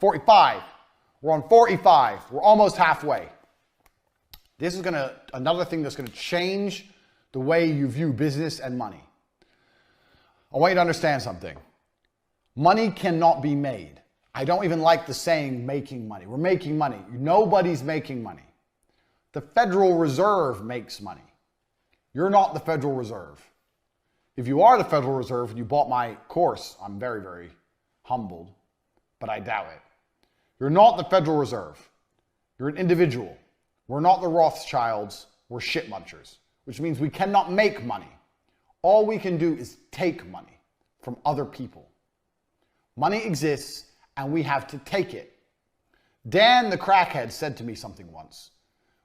45. We're on 45. We're almost halfway. This is another thing that's going to change the way you view business and money. I want you to understand something. Money cannot be made. I don't even like the saying making money. We're making money. Nobody's making money. The Federal Reserve makes money. You're not the Federal Reserve. If you are the Federal Reserve and you bought my course, I'm very, very humbled, but I doubt it. You're not the Federal Reserve. You're an individual. We're not the Rothschilds. We're shit munchers, which means we cannot make money. All we can do is take money from other people. Money exists and we have to take it. Dan the crackhead said to me something once.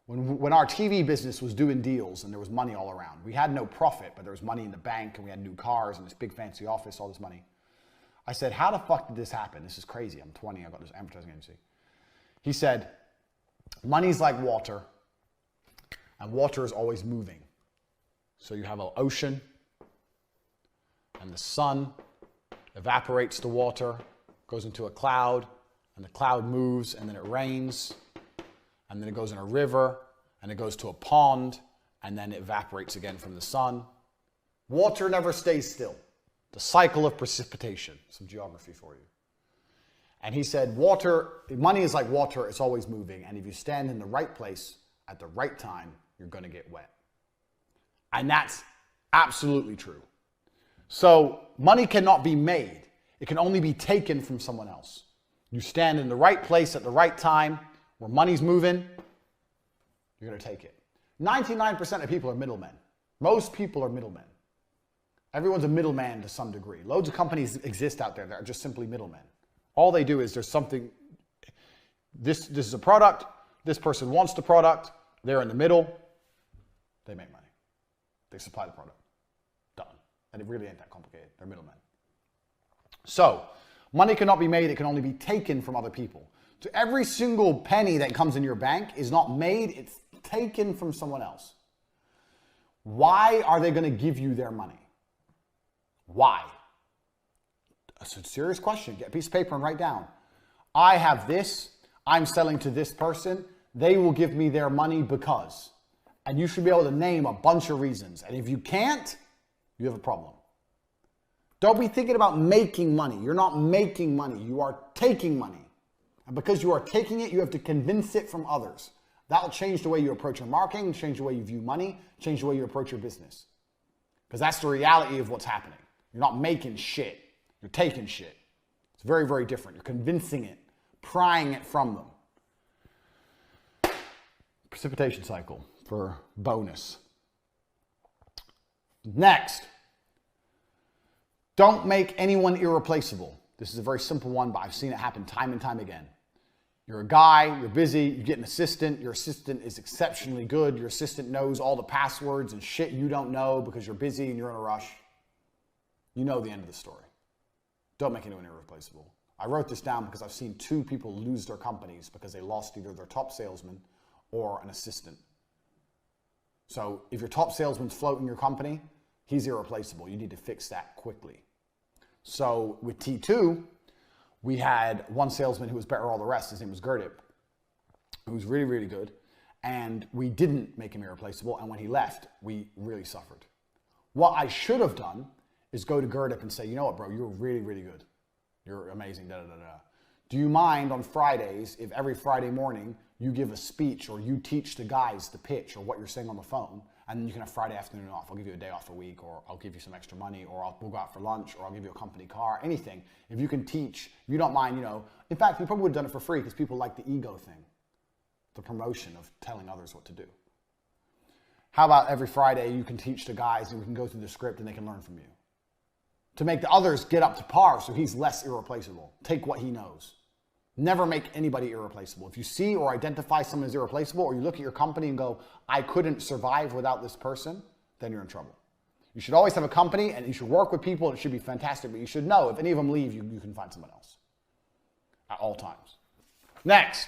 When our TV business was doing deals and there was money all around, we had no profit, but there was money in the bank and we had new cars and this big fancy office, all this money. I said, how the fuck did this happen? This is crazy. I'm 20, I've got this advertising agency. He said, money's like water and water is always moving. So you have an ocean and the sun evaporates the water, goes into a cloud, and the cloud moves and then it rains. And then it goes in a river, and it goes to a pond, and then it evaporates again from the sun. Water never stays still. The cycle of precipitation. Some geography for you. And he said, money is like water, it's always moving, and if you stand in the right place at the right time, you're going to get wet. And that's absolutely true. So money cannot be made. It can only be taken from someone else. You stand in the right place at the right time, where money's moving, you're going to take it. 99% of people are middlemen. Most people are middlemen. Everyone's a middleman to some degree. Loads of companies exist out there that are just simply middlemen. All they do is there's something, this is a product, this person wants the product, they're in the middle, they make money. They supply the product. Done. And it really ain't that complicated. They're middlemen. So, money cannot be made, it can only be taken from other people. So every single penny that comes in your bank is not made, it's taken from someone else. Why are they going to give you their money? Why? That's a serious question. Get a piece of paper and write down. I have this, I'm selling to this person, they will give me their money because. And you should be able to name a bunch of reasons. And if you can't, you have a problem. Don't be thinking about making money. You're not making money, you are taking money. And because you are taking it, you have to convince it from others. That'll change the way you approach your marketing, change the way you view money, change the way you approach your business. Because that's the reality of what's happening. You're not making shit. You're taking shit. It's very, very different. You're convincing it, prying it from them. Precipitation cycle for bonus. Next. Don't make anyone irreplaceable. This is a very simple one, but I've seen it happen time and time again. You're a guy, you're busy, you get an assistant, your assistant is exceptionally good, your assistant knows all the passwords and shit you don't know because you're busy and you're in a rush. You know the end of the story. Don't make anyone irreplaceable. I wrote this down because I've seen 2 people lose their companies because they lost either their top salesman or an assistant. So if your top salesman's floating your company, he's irreplaceable. You need to fix that quickly. So with T2, we had one salesman who was better than all the rest. His name was Gerdip, who was really, really good. And we didn't make him irreplaceable. And when he left, we really suffered. What I should have done is go to Gerdip and say, you know what, bro, you're really, really good. You're amazing, da, da, da, da. Do you mind on Fridays, if every Friday morning you give a speech or you teach the guys the pitch or what you're saying on the phone, and then you can have Friday afternoon off. I'll give you a day off a week, or I'll give you some extra money, or we'll go out for lunch, or I'll give you a company car, anything. If you can teach, if you don't mind, in fact, you probably would have done it for free because people like the ego thing, the promotion of telling others what to do. How about every Friday you can teach the guys and we can go through the script and they can learn from you? To make the others get up to par so he's less irreplaceable. Take what he knows. Never make anybody irreplaceable. If you see or identify someone as irreplaceable, or you look at your company and go, I couldn't survive without this person, then you're in trouble. You should always have a company and you should work with people and it should be fantastic, but you should know if any of them leave, you can find someone else at all times. Next,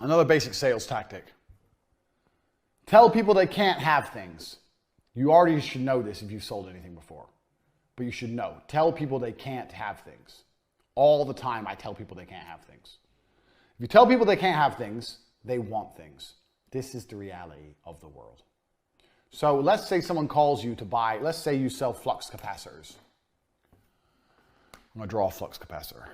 another basic sales tactic. Tell people they can't have things. You already should know this if you've sold anything before, but you should know. Tell people they can't have things. All the time I tell people they can't have things. If you tell people they can't have things, they want things. This is the reality of the world. So let's say someone calls you to buy, let's say you sell flux capacitors. I'm going to draw a flux capacitor.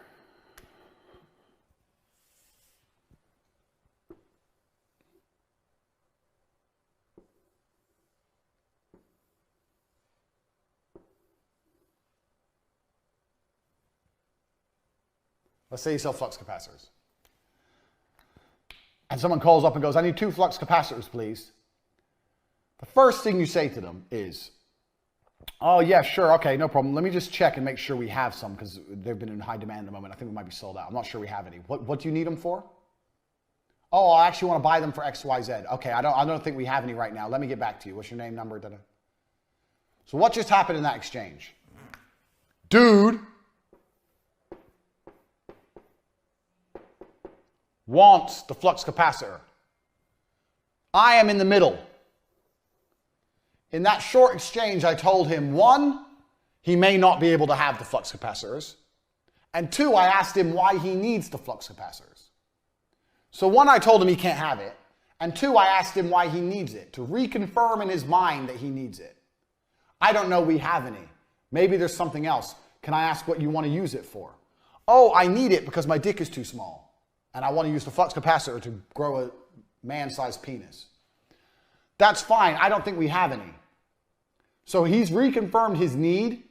Let's say you sell flux capacitors. And someone calls up and goes, I need 2 flux capacitors, please. The first thing you say to them is, oh, yeah, sure, okay, no problem. Let me just check and make sure we have some because they've been in high demand at the moment. I think we might be sold out. I'm not sure we have any. What do you need them for? Oh, I actually want to buy them for X, Y, Z. Okay, I don't think we have any right now. Let me get back to you. What's your name, number? Da-da. So what just happened in that exchange? Dude wants the flux capacitor. I am in the middle. In that short exchange, I told him, 1, he may not be able to have the flux capacitors. And 2, I asked him why he needs the flux capacitors. So 1, I told him he can't have it. And 2, I asked him why he needs it, to reconfirm in his mind that he needs it. I don't know we have any. Maybe there's something else. Can I ask what you want to use it for? Oh, I need it because my dick is too small. And I want to use the flux capacitor to grow a man-sized penis. That's fine. I don't think we have any. So he's reconfirmed his need,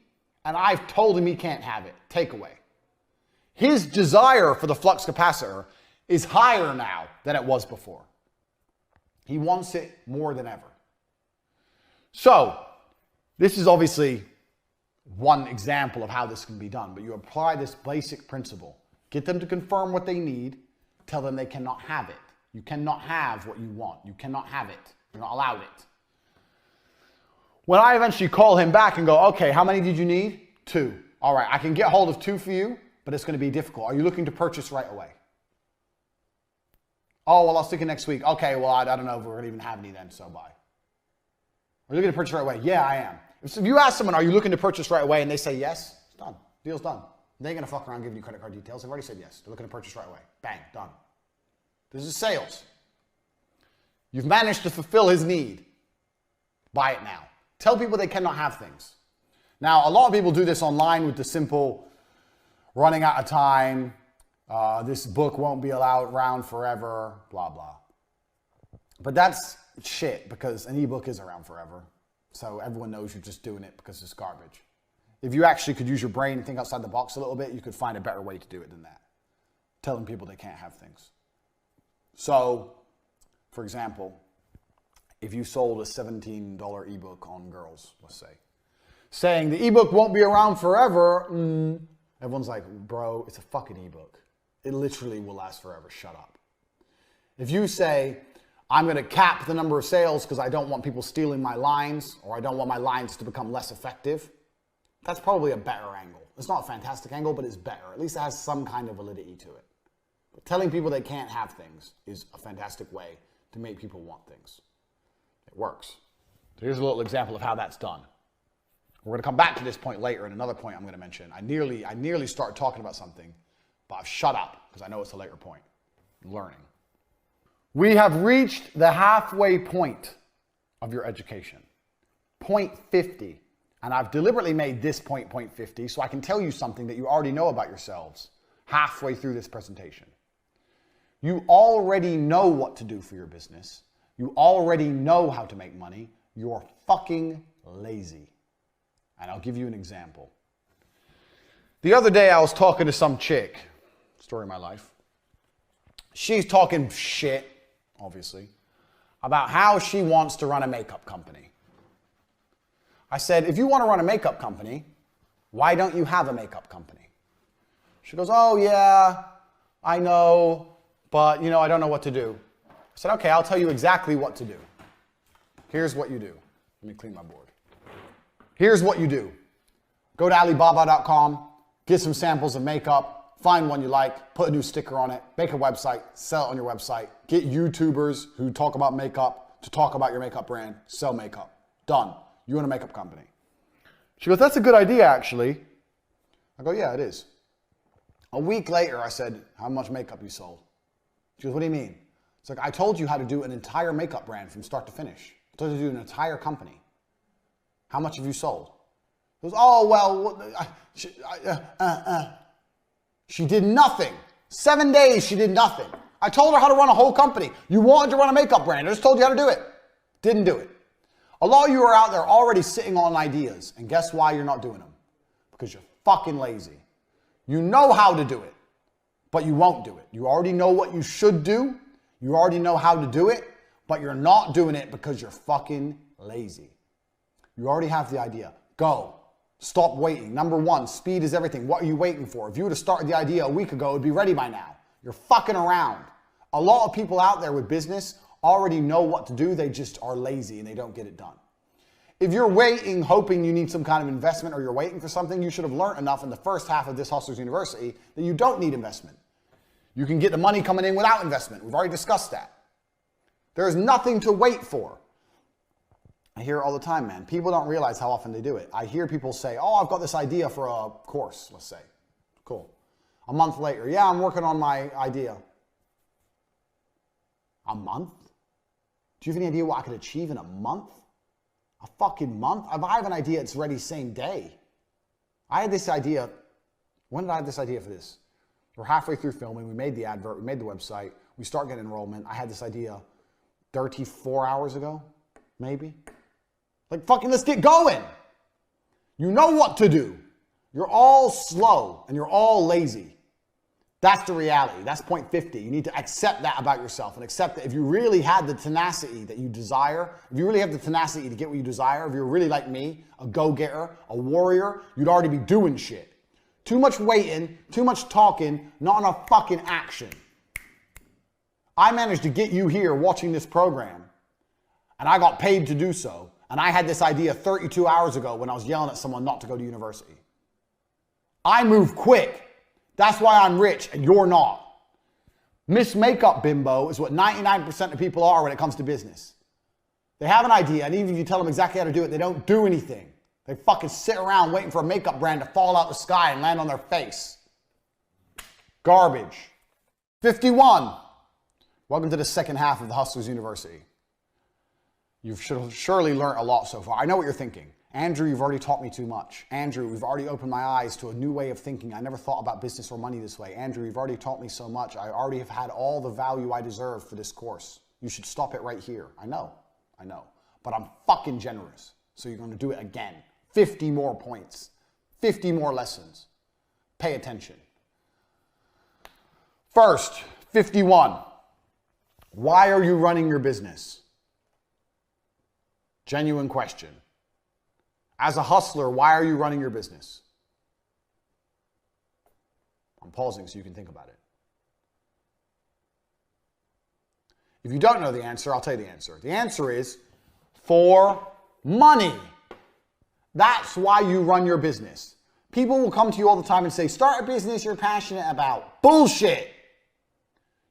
and I've told him he can't have it. Takeaway. His desire for the flux capacitor is higher now than it was before. He wants it more than ever. So this is obviously one example of how this can be done, but you apply this basic principle. Get them to confirm what they need. Tell them they cannot have it. You cannot have what you want. You cannot have it. You're not allowed it. When I eventually call him back and go, okay, how many did you need? 2. All right, I can get hold of 2 for you, but it's going to be difficult. Are you looking to purchase right away? Oh, well, I was thinking next week. Okay, well, I don't know if we're going to even have any then, so bye. Are you looking to purchase right away? Yeah, I am. If you ask someone, are you looking to purchase right away, and they say yes, it's done. Deal's done. They ain't going to fuck around giving you credit card details. They've already said yes. They're looking to purchase right away. Bang, done. This is sales. You've managed to fulfill his need. Buy it now. Tell people they cannot have things. Now, a lot of people do this online with the simple running out of time, this book won't be allowed around forever, blah, blah. But that's shit because an ebook is around forever. So everyone knows you're just doing it because it's garbage. If you actually could use your brain and think outside the box a little bit, you could find a better way to do it than that. Telling people they can't have things. So, for example, if you sold a $17 ebook on girls, let's say, saying the ebook won't be around forever, everyone's like, bro, it's a fucking ebook. It literally will last forever. Shut up. If you say, I'm going to cap the number of sales because I don't want people stealing my lines or I don't want my lines to become less effective, that's probably a better angle. It's not a fantastic angle, but it's better. At least it has some kind of validity to it. But telling people they can't have things is a fantastic way to make people want things. It works. So here's a little example of how that's done. We're going to come back to this point later, and another point I'm going to mention. I nearly started talking about something, but I've shut up because I know it's a later point. Learning. We have reached the halfway point of your education. Point 50. And I've deliberately made this point 50 so I can tell you something that you already know about yourselves halfway through this presentation. You already know what to do for your business. You already know how to make money. You're fucking lazy. And I'll give you an example. The other day I was talking to some chick, story of my life. She's talking shit, obviously, about how she wants to run a makeup company. I said, if you want to run a makeup company, why don't you have a makeup company? She goes, oh yeah, I know, but I don't know what to do. I said, okay, I'll tell you exactly what to do. Here's what you do. Let me clean my board. Here's what you do. Go to Alibaba.com, get some samples of makeup, find one you like, put a new sticker on it, make a website, sell it on your website, get YouTubers who talk about makeup to talk about your makeup brand, sell makeup. Done. You own a makeup company. She goes, that's a good idea, actually. I go, yeah, it is. A week later, I said, how much makeup you sold? She goes, what do you mean? It's like, I told you how to do an entire makeup brand from start to finish. I told you to do an entire company. How much have you sold? She goes, oh, well, she did nothing. 7 days, she did nothing. I told her how to run a whole company. You wanted to run a makeup brand. I just told you how to do it. Didn't do it. A lot of you are out there already sitting on ideas. And guess why you're not doing them? Because you're fucking lazy. You know how to do it, but you won't do it. You already know what you should do. You already know how to do it, but you're not doing it because you're fucking lazy. You already have the idea. Go. Stop waiting. Number one, speed is everything. What are you waiting for? If you would have started the idea a week ago, it would be ready by now. You're fucking around. A lot of people out there with business already know what to do. They just are lazy and they don't get it done. If you're waiting, hoping you need some kind of investment or you're waiting for something, you should have learned enough in the first half of this Hustlers University that you don't need investment. You can get the money coming in without investment. We've already discussed that. There's nothing to wait for. I hear it all the time, man. People don't realize how often they do it. I hear people say, oh, I've got this idea for a course, let's say. Cool. A month later, yeah, I'm working on my idea. A month? Do you have any idea what I could achieve in a month? A fucking month? If I have an idea, it's ready same day. I had this idea. When did I have this idea for this? We're halfway through filming. We made the advert. We made the website. We start getting enrollment. I had this idea 34 hours ago, maybe. Like, fucking let's get going. You know what to do. You're all slow and you're all lazy. That's the reality. That's point 50. You need to accept that about yourself and accept that if you really had the tenacity that you desire, if you really have the tenacity to get what you desire, if you're really like me, a go-getter, a warrior, you'd already be doing shit. Too much waiting, too much talking, not enough fucking action. I managed to get you here watching this program, and I got paid to do so, and I had this idea 32 hours ago when I was yelling at someone not to go to university. I move quick. That's why I'm rich and you're not. Miss Makeup Bimbo is what 99% of people are when it comes to business. They have an idea, and even if you tell them exactly how to do it, they don't do anything. They fucking sit around waiting for a makeup brand to fall out the sky and land on their face. Garbage. 51. Welcome to the second half of the Hustlers University. You've surely learned a lot so far. I know what you're thinking. Andrew, you've already taught me too much. Andrew, we've already opened my eyes to a new way of thinking. I never thought about business or money this way. Andrew, you've already taught me so much. I already have had all the value I deserve for this course. You should stop it right here. I know. But I'm fucking generous. So you're going to do it again. 50 more points. 50 more lessons. Pay attention. First, 51. Why are you running your business? Genuine question. As a hustler, why are you running your business? I'm pausing so you can think about it. If you don't know the answer, I'll tell you the answer. The answer is for money. That's why you run your business. People will come to you all the time and say, start a business you're passionate about. Bullshit.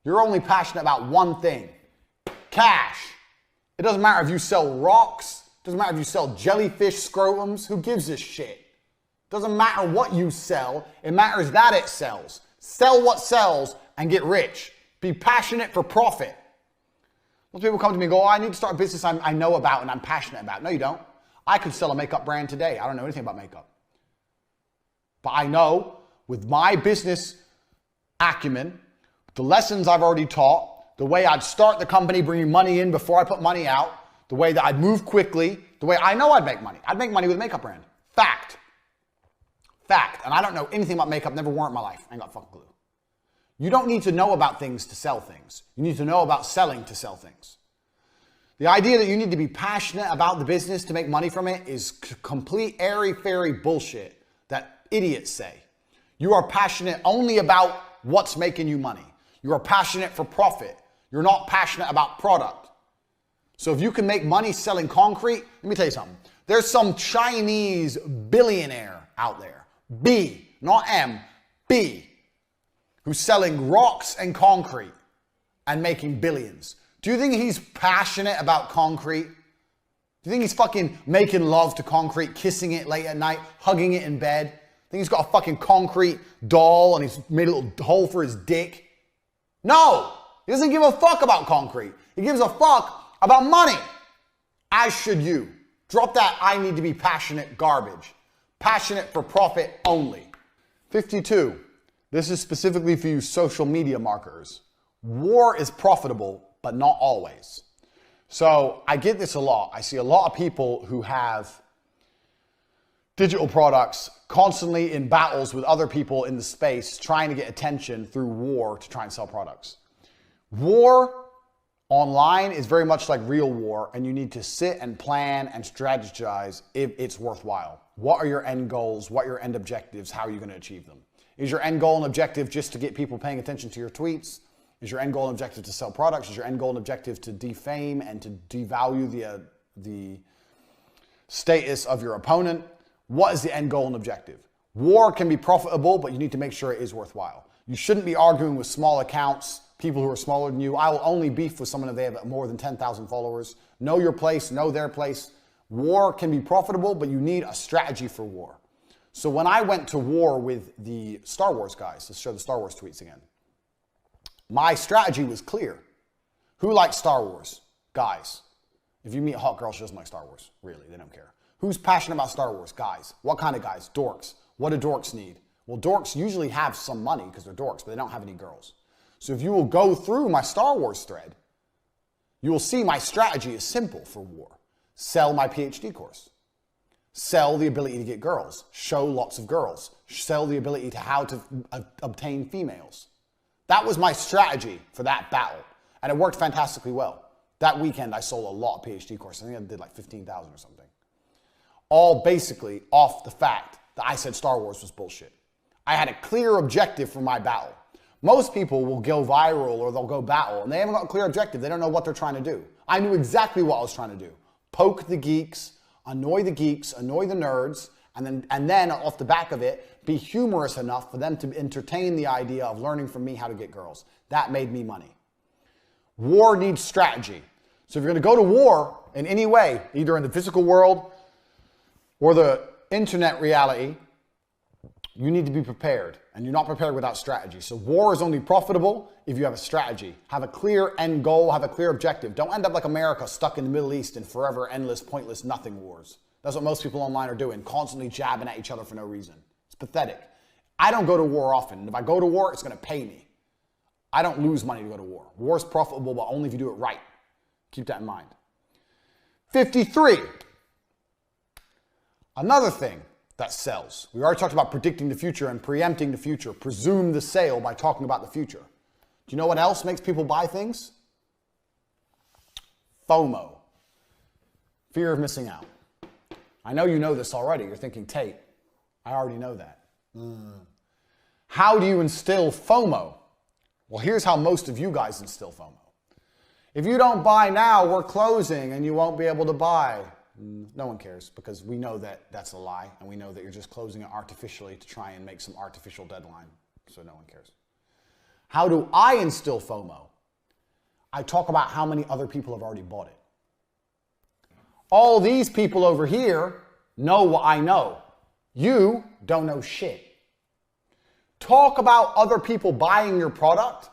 You're only passionate about one thing. Cash. It doesn't matter if you sell rocks. It doesn't matter if you sell jellyfish scrotums. Who gives a shit? It doesn't matter what you sell. It matters that it sells. Sell what sells and get rich. Be passionate for profit. Most people come to me and go, oh, I need to start a business I know about and I'm passionate about. No, you don't. I could sell a makeup brand today. I don't know anything about makeup. But I know with my business acumen, the lessons I've already taught, the way I'd start the company bringing money in before I put money out, the way that I'd move quickly, the way I know I'd make money. I'd make money with a makeup brand. Fact. And I don't know anything about makeup, never wore it in my life. I ain't got a fucking clue. You don't need to know about things to sell things. You need to know about selling to sell things. The idea that you need to be passionate about the business to make money from it is complete airy-fairy bullshit that idiots say. You are passionate only about what's making you money. You are passionate for profit. You're not passionate about product. So if you can make money selling concrete, let me tell you something. There's some Chinese billionaire out there, B, not M, B, who's selling rocks and concrete and making billions. Do you think he's passionate about concrete? Do you think he's fucking making love to concrete, kissing it late at night, hugging it in bed? Think he's got a fucking concrete doll and he's made a little hole for his dick? No, he doesn't give a fuck about concrete. He gives a fuck about money. As should you. Drop that I need to be passionate garbage. Passionate for profit only. 52. This is specifically for you social media marketers. War is profitable, but not always. So I get this a lot. I see a lot of people who have digital products constantly in battles with other people in the space trying to get attention through war to try and sell products. War online is very much like real war, and you need to sit and plan and strategize if it's worthwhile. What are your end goals? What are your end objectives? How are you going to achieve them? Is your end goal and objective just to get people paying attention to your tweets? Is your end goal and objective to sell products? Is your end goal and objective to defame and to devalue the status of your opponent? What is the end goal and objective? War can be profitable, but you need to make sure it is worthwhile. You shouldn't be arguing with small accounts, people who are smaller than you. I will only beef with someone if they have more than 10,000 followers. Know your place, know their place. War can be profitable, but you need a strategy for war. So when I went to war with the Star Wars guys, let's show the Star Wars tweets again. My strategy was clear. Who likes Star Wars? Guys. If you meet a hot girl, she doesn't like Star Wars. Really, they don't care. Who's passionate about Star Wars? Guys. What kind of guys? Dorks. What do dorks need? Well, dorks usually have some money because they're dorks, but they don't have any girls. So if you will go through my Star Wars thread, you will see my strategy is simple for war. Sell my PhD course. Sell the ability to get girls. Show lots of girls. Sell the ability to how to obtain females. That was my strategy for that battle. And it worked fantastically well. That weekend, I sold a lot of PhD courses. I think I did like 15,000 or something. All basically off the fact that I said Star Wars was bullshit. I had a clear objective for my battle. Most people will go viral or they'll go battle and they haven't got a clear objective. They don't know what they're trying to do. I knew exactly what I was trying to do. Poke the geeks, annoy the nerds, and then off the back of it, be humorous enough for them to entertain the idea of learning from me how to get girls. That made me money. War needs strategy. So if you're going to go to war in any way, either in the physical world or the internet reality, you need to be prepared. And you're not prepared without strategy. So war is only profitable if you have a strategy. Have a clear end goal, have a clear objective. Don't end up like America, stuck in the Middle East in forever, endless, pointless, nothing wars. That's what most people online are doing, constantly jabbing at each other for no reason. It's pathetic. I don't go to war often. And if I go to war, it's going to pay me. I don't lose money to go to war. War is profitable, but only if you do it right. Keep that in mind. 53. Another thing that sells. We already talked about predicting the future and preempting the future. Presume the sale by talking about the future. Do you know what else makes people buy things? FOMO. Fear of missing out. I know you know this already. You're thinking, Tate, I already know that. How do you instill FOMO? Well, here's how most of you guys instill FOMO. If you don't buy now, we're closing and you won't be able to buy. No one cares because we know that that's a lie and we know that you're just closing it artificially to try and make some artificial deadline. So no one cares. How do I instill FOMO? I talk about how many other people have already bought it. All these people over here know what I know. You don't know shit. Talk about other people buying your product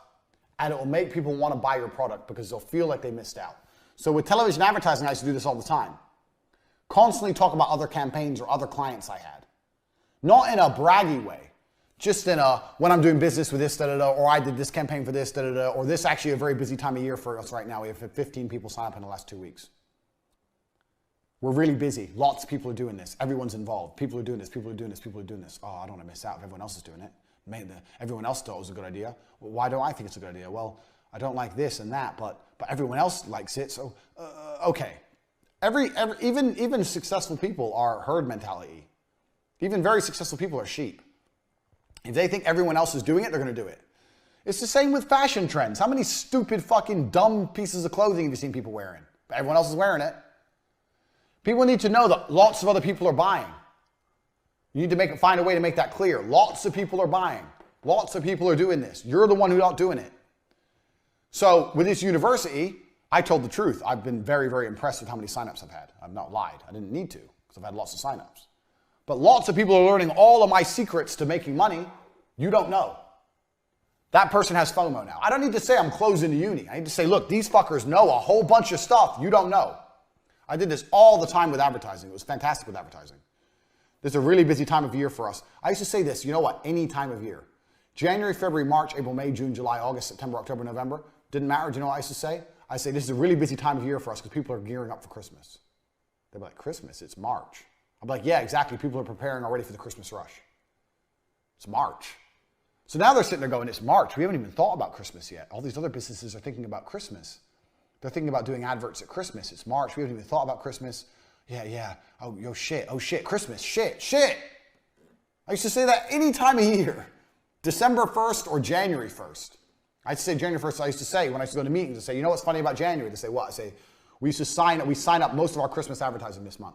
and it will make people want to buy your product because they'll feel like they missed out. So with television advertising, I used to do this all the time. Constantly talk about other campaigns or other clients I had. Not in a braggy way. Just in a, when I'm doing business with this, or I did this campaign for this, or this actually a very busy time of year for us right now. We have 15 people sign up in the last 2 weeks. We're really busy. Lots of people are doing this. Everyone's involved. People are doing this. People are doing this. People are doing this. Oh, I don't want to miss out if everyone else is doing it. Everyone else thought it was a good idea. Well, why don't I think it's a good idea? Well, I don't like this and that, but everyone else likes it. So, okay. Even successful people are herd mentality. Even very successful people are sheep. If they think everyone else is doing it, they're going to do it. It's the same with fashion trends. How many stupid fucking dumb pieces of clothing have you seen people wearing? But everyone else is wearing it. People need to know that lots of other people are buying. You need to find a way to make that clear. Lots of people are buying. Lots of people are doing this. You're the one who's not doing it. So with this university, I told the truth. I've been very, very impressed with how many signups I've had. I've not lied. I didn't need to because I've had lots of signups. But lots of people are learning all of my secrets to making money. You don't know. That person has FOMO now. I don't need to say I'm closing the uni. I need to say, look, these fuckers know a whole bunch of stuff you don't know. I did this all the time with advertising. It was fantastic with advertising. This is a really busy time of year for us. I used to say this, you know what, any time of year. January, February, March, April, May, June, July, August, September, October, November. Didn't matter. Do you know what I used to say? I say this is a really busy time of year for us because people are gearing up for Christmas. They'd be like, Christmas? It's March. I'm like, yeah, exactly. People are preparing already for the Christmas rush. It's March. So now they're sitting there going, it's March. We haven't even thought about Christmas yet. All these other businesses are thinking about Christmas. They're thinking about doing adverts at Christmas. It's March. We haven't even thought about Christmas. Yeah. Oh, yo, shit. Oh, shit. Christmas. Shit. I used to say that any time of year. December 1st or January 1st. I used to say January 1st. I used to say, when I used to go to meetings, I say, you know what's funny about January? They say, what? I say, we sign up most of our Christmas advertising this month.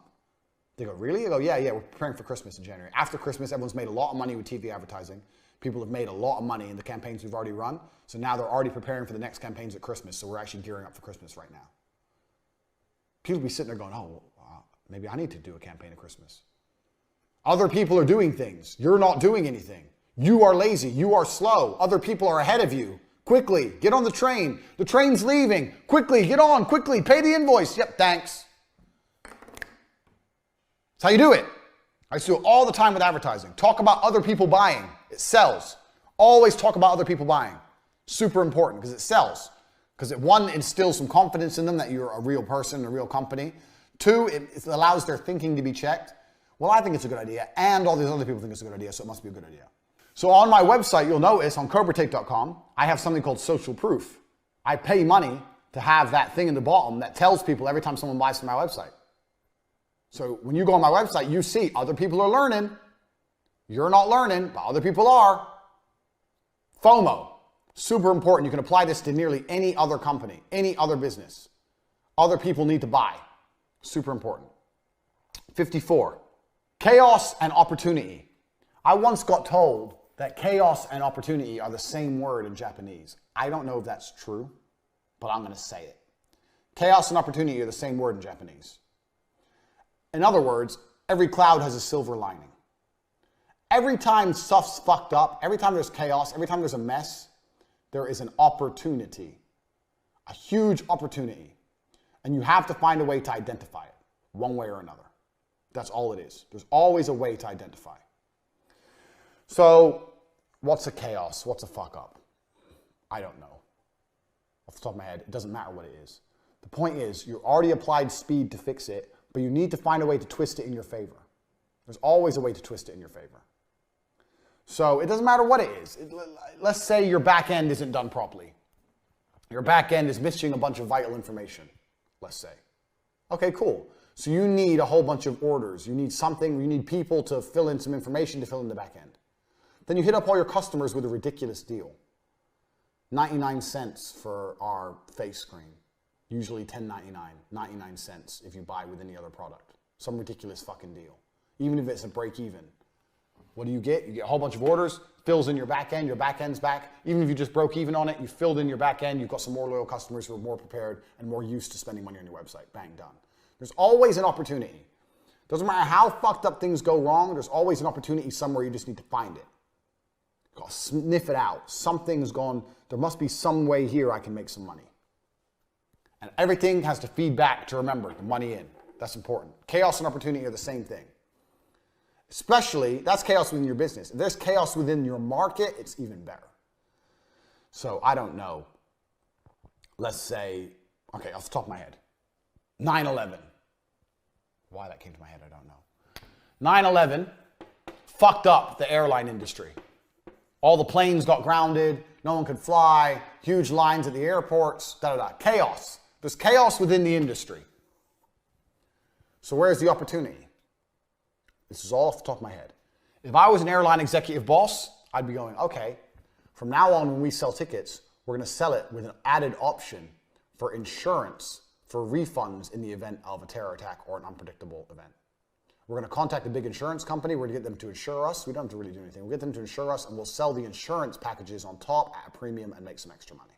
They go, really? I go, yeah, we're preparing for Christmas in January. After Christmas, everyone's made a lot of money with TV advertising. People have made a lot of money in the campaigns we've already run. So now they're already preparing for the next campaigns at Christmas. So we're actually gearing up for Christmas right now. People be sitting there going, oh, maybe I need to do a campaign at Christmas. Other people are doing things. You're not doing anything. You are lazy. You are slow. Other people are ahead of you. Quickly, get on the train. The train's leaving. Quickly, get on. Quickly, pay the invoice. Yep, thanks. That's how you do it. I used to do it all the time with advertising. Talk about other people buying. It sells. Always talk about other people buying. Super important because it sells. Because one, instills some confidence in them that you're a real person, a real company. Two, it allows their thinking to be checked. Well, I think it's a good idea, and all these other people think it's a good idea, so it must be a good idea. So on my website, you'll notice on CobraTake.com, I have something called social proof. I pay money to have that thing in the bottom that tells people every time someone buys from my website. So when you go on my website, you see other people are learning. You're not learning, but other people are. FOMO, super important. You can apply this to nearly any other company, any other business. Other people need to buy. Super important. 54, chaos and opportunity. I once got told that chaos and opportunity are the same word in Japanese. I don't know if that's true, but I'm going to say it. Chaos and opportunity are the same word in Japanese. In other words, every cloud has a silver lining. Every time stuff's fucked up, every time there's chaos, every time there's a mess, there is an opportunity, a huge opportunity. And you have to find a way to identify it, one way or another. That's all it is. There's always a way to identify. So, what's a chaos? What's a fuck up? I don't know. Off the top of my head, it doesn't matter what it is. The point is, you already applied speed to fix it, but you need to find a way to twist it in your favor. There's always a way to twist it in your favor. So, it doesn't matter what it is. Let's say your back end isn't done properly. Your back end is missing a bunch of vital information, let's say. Okay, cool. So you need a whole bunch of orders. You need something, you need people to fill in some information to fill in the back end. Then you hit up all your customers with a ridiculous deal. 99 cents for our face cream. Usually $10.99, 99 cents if you buy with any other product. Some ridiculous fucking deal. Even if it's a break even. What do you get? You get a whole bunch of orders, fills in your back end, your back end's back. Even if you just broke even on it, you filled in your back end, you've got some more loyal customers who are more prepared and more used to spending money on your website. Bang, done. There's always an opportunity. Doesn't matter how fucked up things go wrong, there's always an opportunity somewhere, you just need to find it. You gotta sniff it out. Something's gone, there must be some way here I can make some money. And everything has to feed back to remember the money in. That's important. Chaos and opportunity are the same thing. Especially, that's chaos within your business. If there's chaos within your market, it's even better. So, I don't know. Let's say, okay, off the top of my head, 9/11. Why that came to my head, I don't know. 9/11 fucked up the airline industry. All the planes got grounded, no one could fly, huge lines at the airports, Chaos. There's chaos within the industry. So where's the opportunity? This is all off the top of my head. If I was an airline executive boss, I'd be going, okay, from now on when we sell tickets, we're going to sell it with an added option for insurance for refunds in the event of a terror attack or an unpredictable event. We're going to contact a big insurance company. We're going to get them to insure us. We don't have to really do anything. We'll get them to insure us and we'll sell the insurance packages on top at a premium and make some extra money.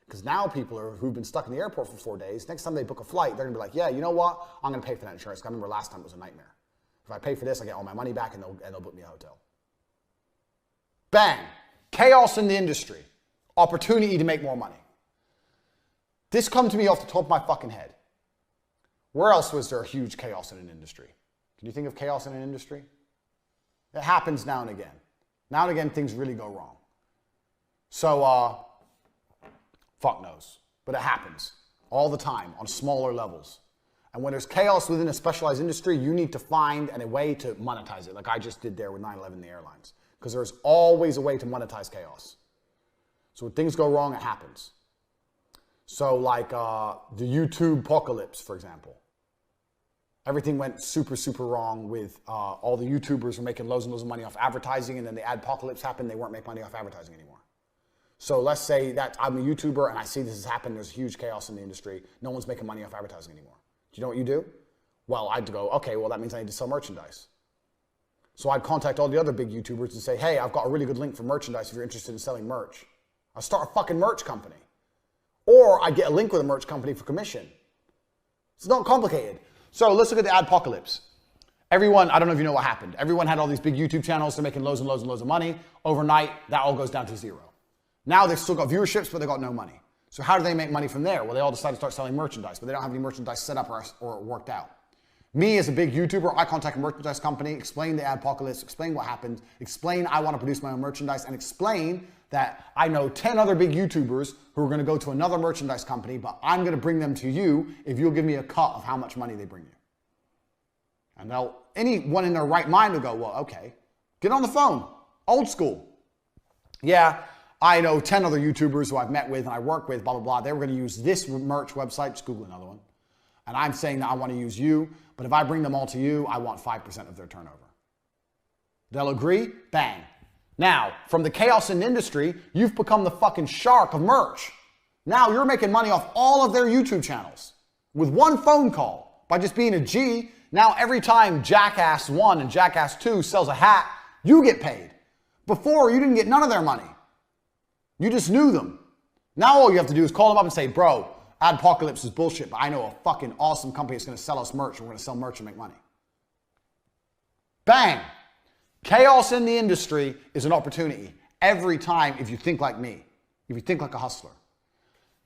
Because now people who've been stuck in the airport for 4 days, next time they book a flight, they're going to be like, yeah, you know what? I'm going to pay for that insurance. I remember last time it was a nightmare. If I pay for this, I get all my money back and they'll book me a hotel. Bang. Chaos in the industry. Opportunity to make more money. This come to me off the top of my fucking head. Where else was there huge chaos in an industry? Can you think of chaos in an industry? It happens now and again. Now and again, things really go wrong. So, fuck knows. But it happens all the time on smaller levels. And when there's chaos within a specialized industry, you need to find a way to monetize it, like I just did there with 9/11 the airlines. Because there's always a way to monetize chaos. So when things go wrong, it happens. So like the YouTube apocalypse, for example. Everything went super, super wrong with all the YouTubers were making loads and loads of money off advertising, and then the apocalypse happened, they weren't making money off advertising anymore. So let's say that I'm a YouTuber and I see this has happened, there's huge chaos in the industry, no one's making money off advertising anymore. Do you know what you do? Well, I'd go, okay, well that means I need to sell merchandise. So I'd contact all the other big YouTubers and say, hey, I've got a really good link for merchandise if you're interested in selling merch. I'll start a fucking merch company. Or I get a link with a merch company for commission. It's not complicated. So let's look at the adpocalypse. Everyone, I don't know if you know what happened. Everyone had all these big YouTube channels. They're making loads and loads and loads of money. Overnight, that all goes down to zero. Now they've still got viewerships, but they've got no money. So how do they make money from there? Well, they all decide to start selling merchandise, but they don't have any merchandise set up or worked out. Me as a big YouTuber, I contact a merchandise company, explain the adpocalypse, explain what happened, explain I want to produce my own merchandise, and explain that I know 10 other big YouTubers who are going to go to another merchandise company, but I'm going to bring them to you if you'll give me a cut of how much money they bring you. And anyone in their right mind will go, well, okay, get on the phone, old school. Yeah, I know 10 other YouTubers who I've met with and I work with, blah, blah, blah. They were going to use this merch website, just Google another one. And I'm saying that I want to use you, but if I bring them all to you, I want 5% of their turnover. They'll agree, bang. Now, from the chaos in the industry, you've become the fucking shark of merch. Now you're making money off all of their YouTube channels with one phone call by just being a G. Now every time Jackass 1 and Jackass 2 sells a hat, you get paid. Before, you didn't get none of their money. You just knew them. Now all you have to do is call them up and say, bro, Adpocalypse is bullshit, but I know a fucking awesome company that's going to sell us merch, and we're going to sell merch and make money. Bang! Chaos in the industry is an opportunity every time if you think like me, if you think like a hustler.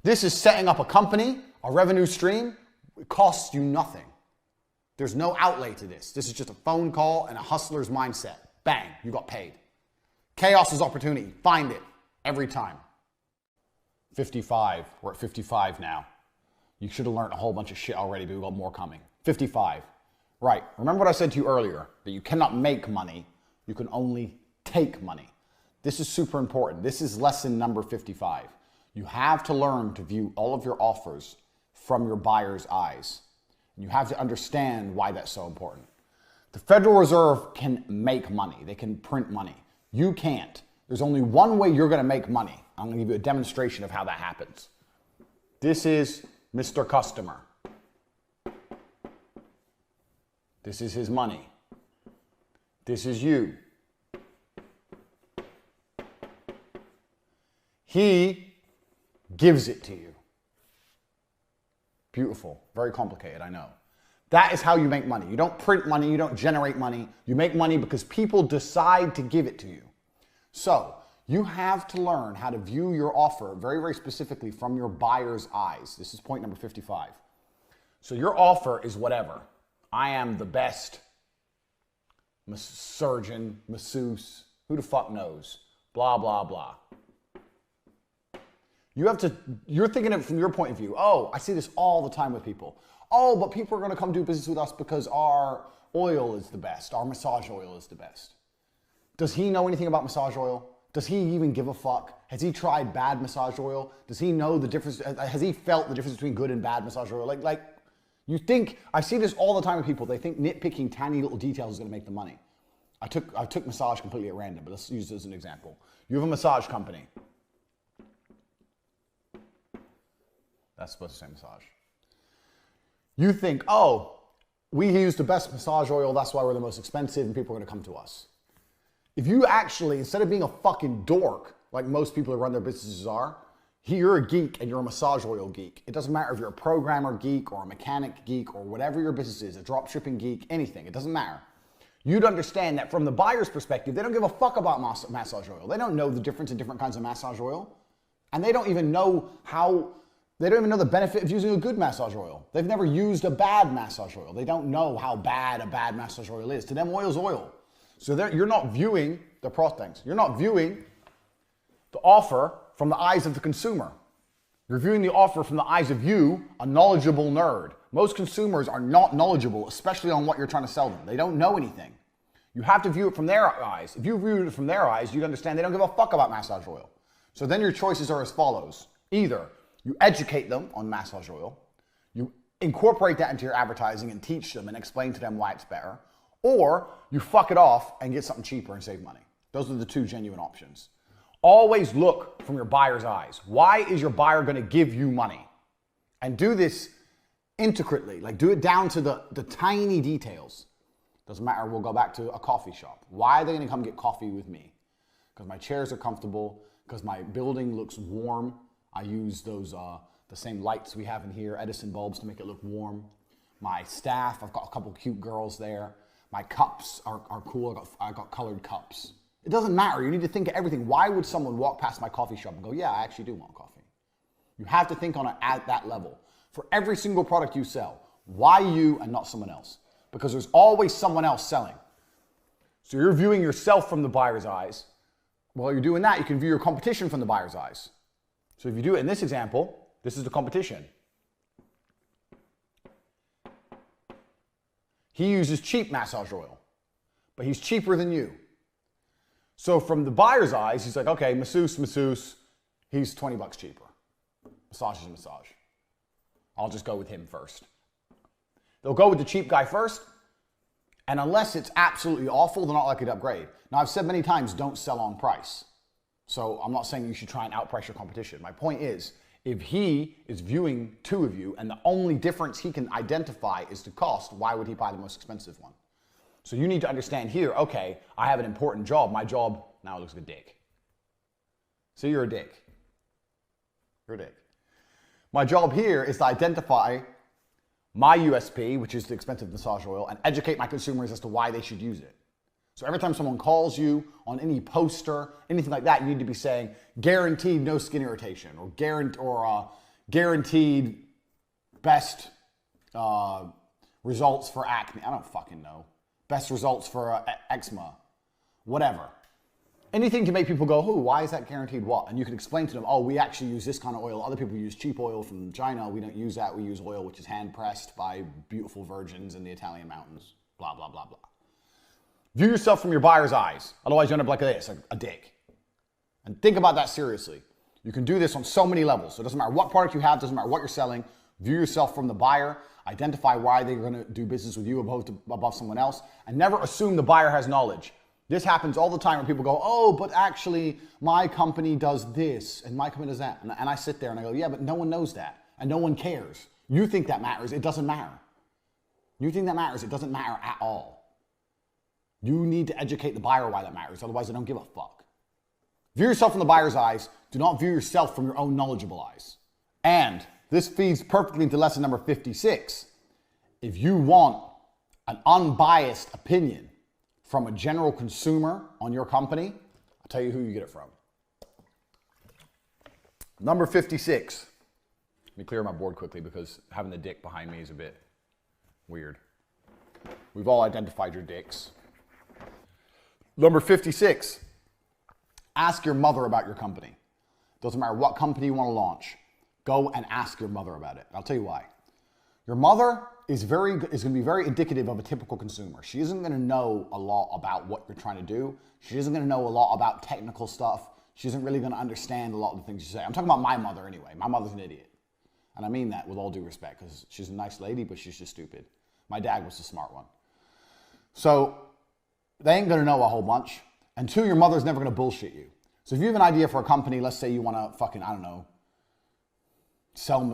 This is setting up a company, a revenue stream. It costs you nothing. There's no outlay to this. This is just a phone call and a hustler's mindset. Bang, you got paid. Chaos is opportunity. Find it every time. 55. We're at 55 now. You should have learned a whole bunch of shit already, but we've got more coming. 55. Right. Remember what I said to you earlier, that you cannot make money. You can only take money. This is super important. This is lesson number 55. You have to learn to view all of your offers from your buyer's eyes. You have to understand why that's so important. The Federal Reserve can make money. They can print money. You can't. There's only one way you're going to make money. I'm going to give you a demonstration of how that happens. This is Mr. Customer. This is his money. This is you. He gives it to you. Beautiful. Very complicated, I know. That is how you make money. You don't print money. You don't generate money. You make money because people decide to give it to you. So, you have to learn how to view your offer very, very specifically from your buyer's eyes. This is point number 55. So your offer is whatever. I am the best surgeon, masseuse, who the fuck knows, blah, blah, blah. You're thinking of it from your point of view. Oh, I see this all the time with people. Oh, but people are going to come do business with us because our oil is the best. Our massage oil is the best. Does he know anything about massage oil? Does he even give a fuck? Has he tried bad massage oil? Does he know the difference? Has he felt the difference between good and bad massage oil? Like you think, I see this all the time with people. They think nitpicking tiny little details is going to make them money. I took massage completely at random, but let's use this as an example. You have a massage company. That's supposed to say massage. You think, oh, we use the best massage oil, that's why we're the most expensive and people are going to come to us. If you actually, instead of being a fucking dork, like most people who run their businesses are, you're a geek and you're a massage oil geek. It doesn't matter if you're a programmer geek or a mechanic geek or whatever your business is, a drop shipping geek, anything. It doesn't matter. you'd understand that from the buyer's perspective, they don't give a fuck about massage oil. They don't know the difference in different kinds of massage oil. And they don't even know the benefit of using a good massage oil. They've never used a bad massage oil. They don't know how bad a bad massage oil is. To them, oil's oil. So you're not viewing the things. You're not viewing the offer from the eyes of the consumer. You're viewing the offer from the eyes of you, a knowledgeable nerd. Most consumers are not knowledgeable, especially on what you're trying to sell them. They don't know anything. You have to view it from their eyes. If you viewed it from their eyes, you'd understand they don't give a fuck about massage oil. So then your choices are as follows. Either you educate them on massage oil, you incorporate that into your advertising and teach them and explain to them why it's better, or you fuck it off and get something cheaper and save money. Those are the two genuine options. Always look from your buyer's eyes. Why is your buyer going to give you money? And do this intricately, like do it down to the tiny details. Doesn't matter, we'll go back to a coffee shop. Why are they going to come get coffee with me? Because my chairs are comfortable, because my building looks warm. I use those the same lights we have in here, Edison bulbs, to make it look warm. My staff, I've got a couple cute girls there. My cups are cool. I got colored cups. It doesn't matter. You need to think of everything. Why would someone walk past my coffee shop and go, yeah, I actually do want coffee? You have to think on it at that level. For every single product you sell, why you and not someone else? Because there's always someone else selling. So you're viewing yourself from the buyer's eyes. While you're doing that, you can view your competition from the buyer's eyes. So if you do it in this example, this is the competition. He uses cheap massage oil, but he's cheaper than you. So from the buyer's eyes, he's like, okay, masseuse, he's 20 bucks cheaper. Massage is a massage. I'll just go with him first. They'll go with the cheap guy first, and unless it's absolutely awful, they're not likely to upgrade. Now, I've said many times, don't sell on price. So I'm not saying you should try and outprice your competition. My point is, if he is viewing two of you and the only difference he can identify is the cost, why would he buy the most expensive one? So you need to understand here, okay, I have an important job. My job, now it looks like a dick. So you're a dick. You're a dick. My job here is to identify my USP, which is the expensive massage oil, and educate my consumers as to why they should use it. So every time someone calls you on any poster, anything like that, you need to be saying guaranteed no skin irritation, or guaranteed best results for acne. I don't fucking know. Best results for eczema, whatever. Anything to make people go, oh, why is that guaranteed what? And you can explain to them, oh, we actually use this kind of oil. Other people use cheap oil from China. We don't use that. We use oil which is hand pressed by beautiful virgins in the Italian mountains. Blah, blah, blah, blah. View yourself from your buyer's eyes. Otherwise, you end up like this, a dick. And think about that seriously. You can do this on so many levels. So it doesn't matter what product you have, doesn't matter what you're selling. View yourself from the buyer. Identify why they're going to do business with you above someone else. And never assume the buyer has knowledge. This happens all the time when people go, oh, but actually my company does this and my company does that. And I sit there and I go, yeah, but no one knows that. And no one cares. You think that matters. It doesn't matter. You think that matters. It doesn't matter at all. You need to educate the buyer why that matters. Otherwise, they don't give a fuck. View yourself from the buyer's eyes. Do not view yourself from your own knowledgeable eyes. And this feeds perfectly into lesson number 56. If you want an unbiased opinion from a general consumer on your company, I'll tell you who you get it from. Number 56. Let me clear my board quickly because having the dick behind me is a bit weird. We've all identified your dicks. Number 56. Ask your mother about your company. Doesn't matter what company you want to launch. Go and ask your mother about it. I'll tell you why. Your mother is going to be very indicative of a typical consumer. She isn't going to know a lot about what you're trying to do. She isn't going to know a lot about technical stuff. She isn't really going to understand a lot of the things you say. I'm talking about my mother anyway. My mother's an idiot. And I mean that with all due respect because she's a nice lady, but she's just stupid. My dad was the smart one. So they ain't going to know a whole bunch. And two, your mother's never going to bullshit you. So if you have an idea for a company, let's say you want to fucking, I don't know,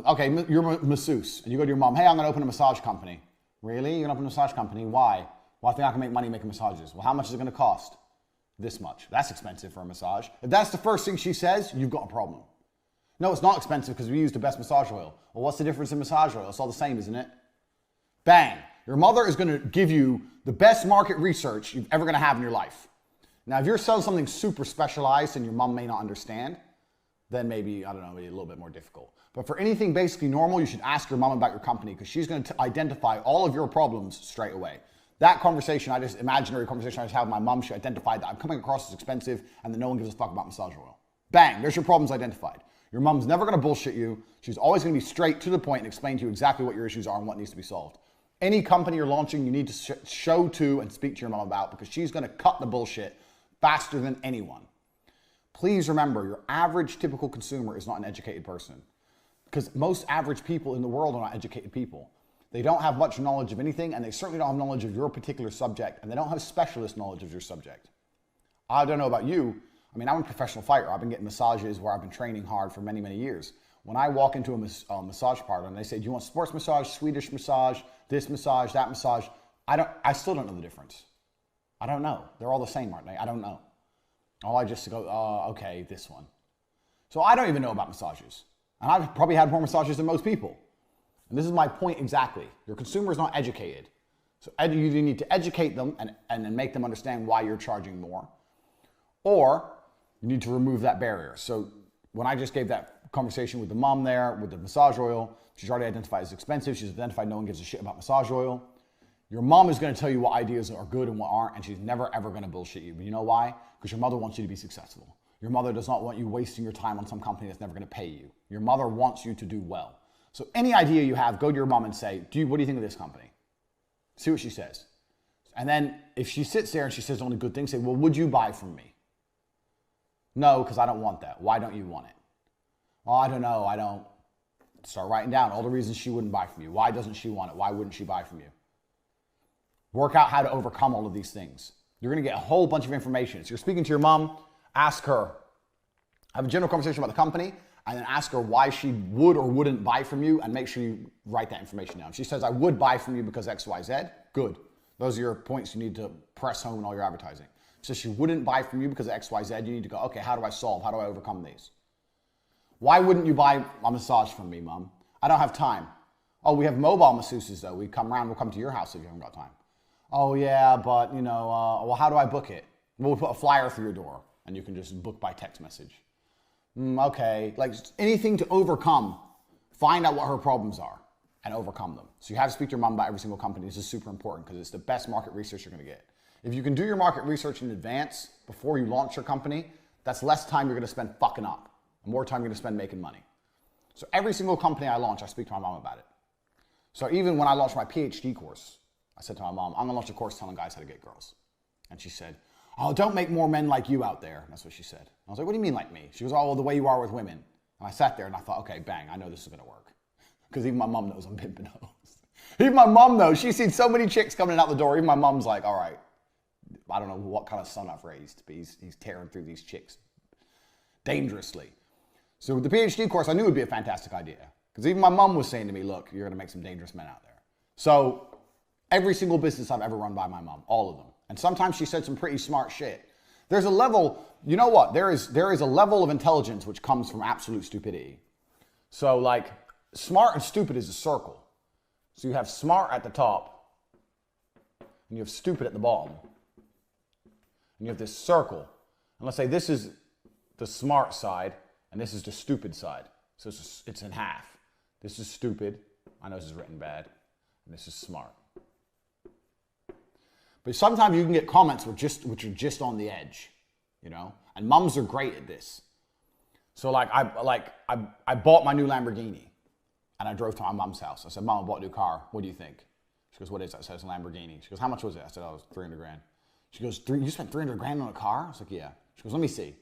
okay, you're a masseuse, and you go to your mom, hey, I'm going to open a massage company. Really? You're going to open a massage company? Why? Well, I think I can make money making massages. Well, how much is it going to cost? This much. That's expensive for a massage. If that's the first thing she says, you've got a problem. No, it's not expensive because we use the best massage oil. Well, what's the difference in massage oil? It's all the same, isn't it? Bang. Your mother is going to give you the best market research you're ever going to have in your life. Now, if you're selling something super specialized and your mom may not understand, then maybe, I don't know, maybe a little bit more difficult. But for anything basically normal, you should ask your mom about your company because she's going to identify all of your problems straight away. That conversation, imaginary conversation I just had with my mom, she identified that I'm coming across as expensive and that no one gives a fuck about massage oil. Bang, there's your problems identified. Your mom's never going to bullshit you. She's always going to be straight to the point and explain to you exactly what your issues are and what needs to be solved. Any company you're launching, you need to show to and speak to your mom about because she's going to cut the bullshit faster than anyone. Please remember, your average typical consumer is not an educated person because most average people in the world are not educated people. They don't have much knowledge of anything and they certainly don't have knowledge of your particular subject and they don't have specialist knowledge of your subject. I don't know about you. I mean, I'm a professional fighter. I've been getting massages where I've been training hard for many, many years. When I walk into a massage parlor and they say, do you want sports massage, Swedish massage, this massage, that massage? I still don't know the difference. I don't know. They're all the same, aren't they? I don't know. Oh, I just go, okay, this one. So I don't even know about massages. And I've probably had more massages than most people. And this is my point exactly. Your consumer is not educated. So you need to educate them and then make them understand why you're charging more. Or you need to remove that barrier. So when I just gave that conversation with the mom there, with the massage oil, she's already identified as expensive. She's identified no one gives a shit about massage oil. Your mom is going to tell you what ideas are good and what aren't, and she's never ever going to bullshit you. But you know why? Because your mother wants you to be successful. Your mother does not want you wasting your time on some company that's never going to pay you. Your mother wants you to do well. So any idea you have, go to your mom and say, what do you think of this company? See what she says. And then if she sits there and she says only good things, say, well, would you buy from me? No, because I don't want that. Why don't you want it? Well, I don't know. I don't. Start writing down all the reasons she wouldn't buy from you. Why doesn't she want it? Why wouldn't she buy from you? Work out how to overcome all of these things. You're going to get a whole bunch of information. So you're speaking to your mom, ask her. Have a general conversation about the company, and then ask her why she would or wouldn't buy from you, and make sure you write that information down. If she says, I would buy from you because X, Y, Z, good. Those are your points you need to press home in all your advertising. So she wouldn't buy from you because of X, Y, Z. You need to go, okay, how do I solve? How do I overcome these? Why wouldn't you buy a massage from me, Mom? I don't have time. Oh, we have mobile masseuses, though. We come around, we'll come to your house if you haven't got time. Oh, yeah, but, well, how do I book it? We'll put a flyer through your door, and you can just book by text message. Okay, like anything to overcome. Find out what her problems are and overcome them. So you have to speak to your mom about every single company. This is super important because it's the best market research you're going to get. If you can do your market research in advance before you launch your company, that's less time you're going to spend fucking up and more time you're going to spend making money. So every single company I launch, I speak to my mom about it. So even when I launched my PhD course, I said to my mom, I'm going to launch a course telling guys how to get girls. And she said, oh, don't make more men like you out there. That's what she said. I was like, what do you mean like me? She goes, oh, well, the way you are with women. And I sat there and I thought, okay, bang, I know this is going to work. Because even my mom knows I'm pimping hoes. Even my mom knows. She's seen so many chicks coming out the door. Even my mom's like, all right, I don't know what kind of son I've raised, but he's tearing through these chicks dangerously. So with the PhD course, I knew it would be a fantastic idea. Because even my mom was saying to me, look, you're going to make some dangerous men out there. So every single business I've ever run by my mom, all of them. And sometimes she said some pretty smart shit. There's a level, you know what? There is a level of intelligence which comes from absolute stupidity. So like smart and stupid is a circle. So you have smart at the top and you have stupid at the bottom. And you have this circle. And let's say this is the smart side and this is the stupid side. So it's in half. This is stupid. I know this is written bad. And this is smart. But sometimes you can get comments which are just on the edge, and mums are great at this. So I bought my new Lamborghini and I drove to my mom's house. I said, Mom, I bought a new car. What do you think? She goes, what is that? I said, it's a Lamborghini. She goes, how much was it? I said, oh, it was 300 grand. She goes, you spent 300 grand on a car? I was like, yeah. She goes, let me see.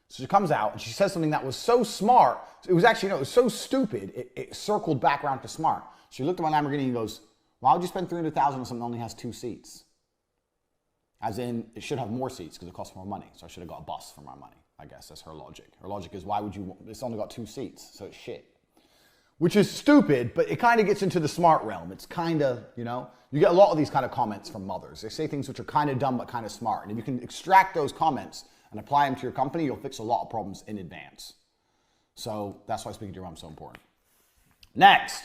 So she comes out and she says something that was so smart. It was actually, it was so stupid. It circled back around to smart. She looked at my Lamborghini and goes, why would you spend 300,000 on something that only has 2 seats? As in, it should have more seats because it costs more money. So I should have got a bus for my money. I guess that's her logic. Her logic is, it's only got 2 seats, so it's shit. Which is stupid, but it kind of gets into the smart realm. It's kind of, you get a lot of these kind of comments from mothers. They say things which are kind of dumb, but kind of smart. And if you can extract those comments and apply them to your company, you'll fix a lot of problems in advance. So that's why speaking to your mom is so important. Next.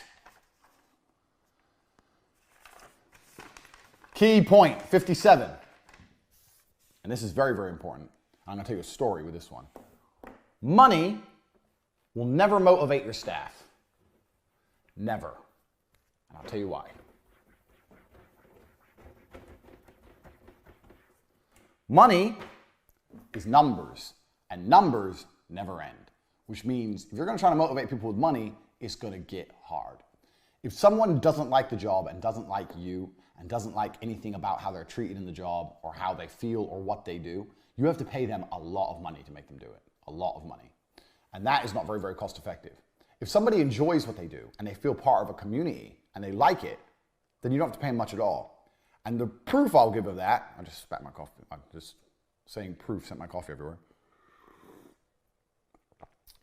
Key point 57. And this is very, very important. I'm going to tell you a story with this one. Money will never motivate your staff. Never. And I'll tell you why. Money is numbers, and numbers never end. Which means if you're going to try to motivate people with money, it's going to get hard. If someone doesn't like the job and doesn't like you and doesn't like anything about how they're treated in the job or how they feel or what they do, you have to pay them a lot of money to make them do it. A lot of money. And that is not very, very cost effective. If somebody enjoys what they do and they feel part of a community and they like it, then you don't have to pay them much at all. And the proof I'll give of that, I just spat my coffee. I'm just saying proof, sent my coffee everywhere.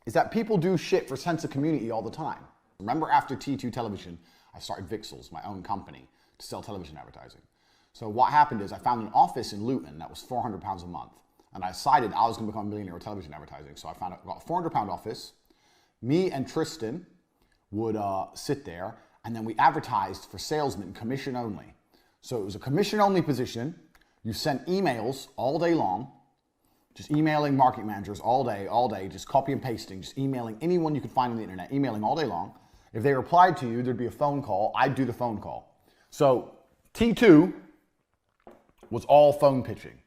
Is that people do shit for sense of community all the time. Remember after T2 Television, I started Vixels, my own company, to sell television advertising. So what happened is I found an office in Luton that was £400 a month. And I decided I was going to become a millionaire with television advertising. So I got a £400 office. Me and Tristan would sit there, and then we advertised for salesmen, commission only. So it was a commission only position. You sent emails all day long, just emailing marketing managers all day, just copy and pasting, just emailing anyone you could find on the internet, emailing all day long. If they replied to you, there'd be a phone call. I'd do the phone call. So T2 was all phone pitching.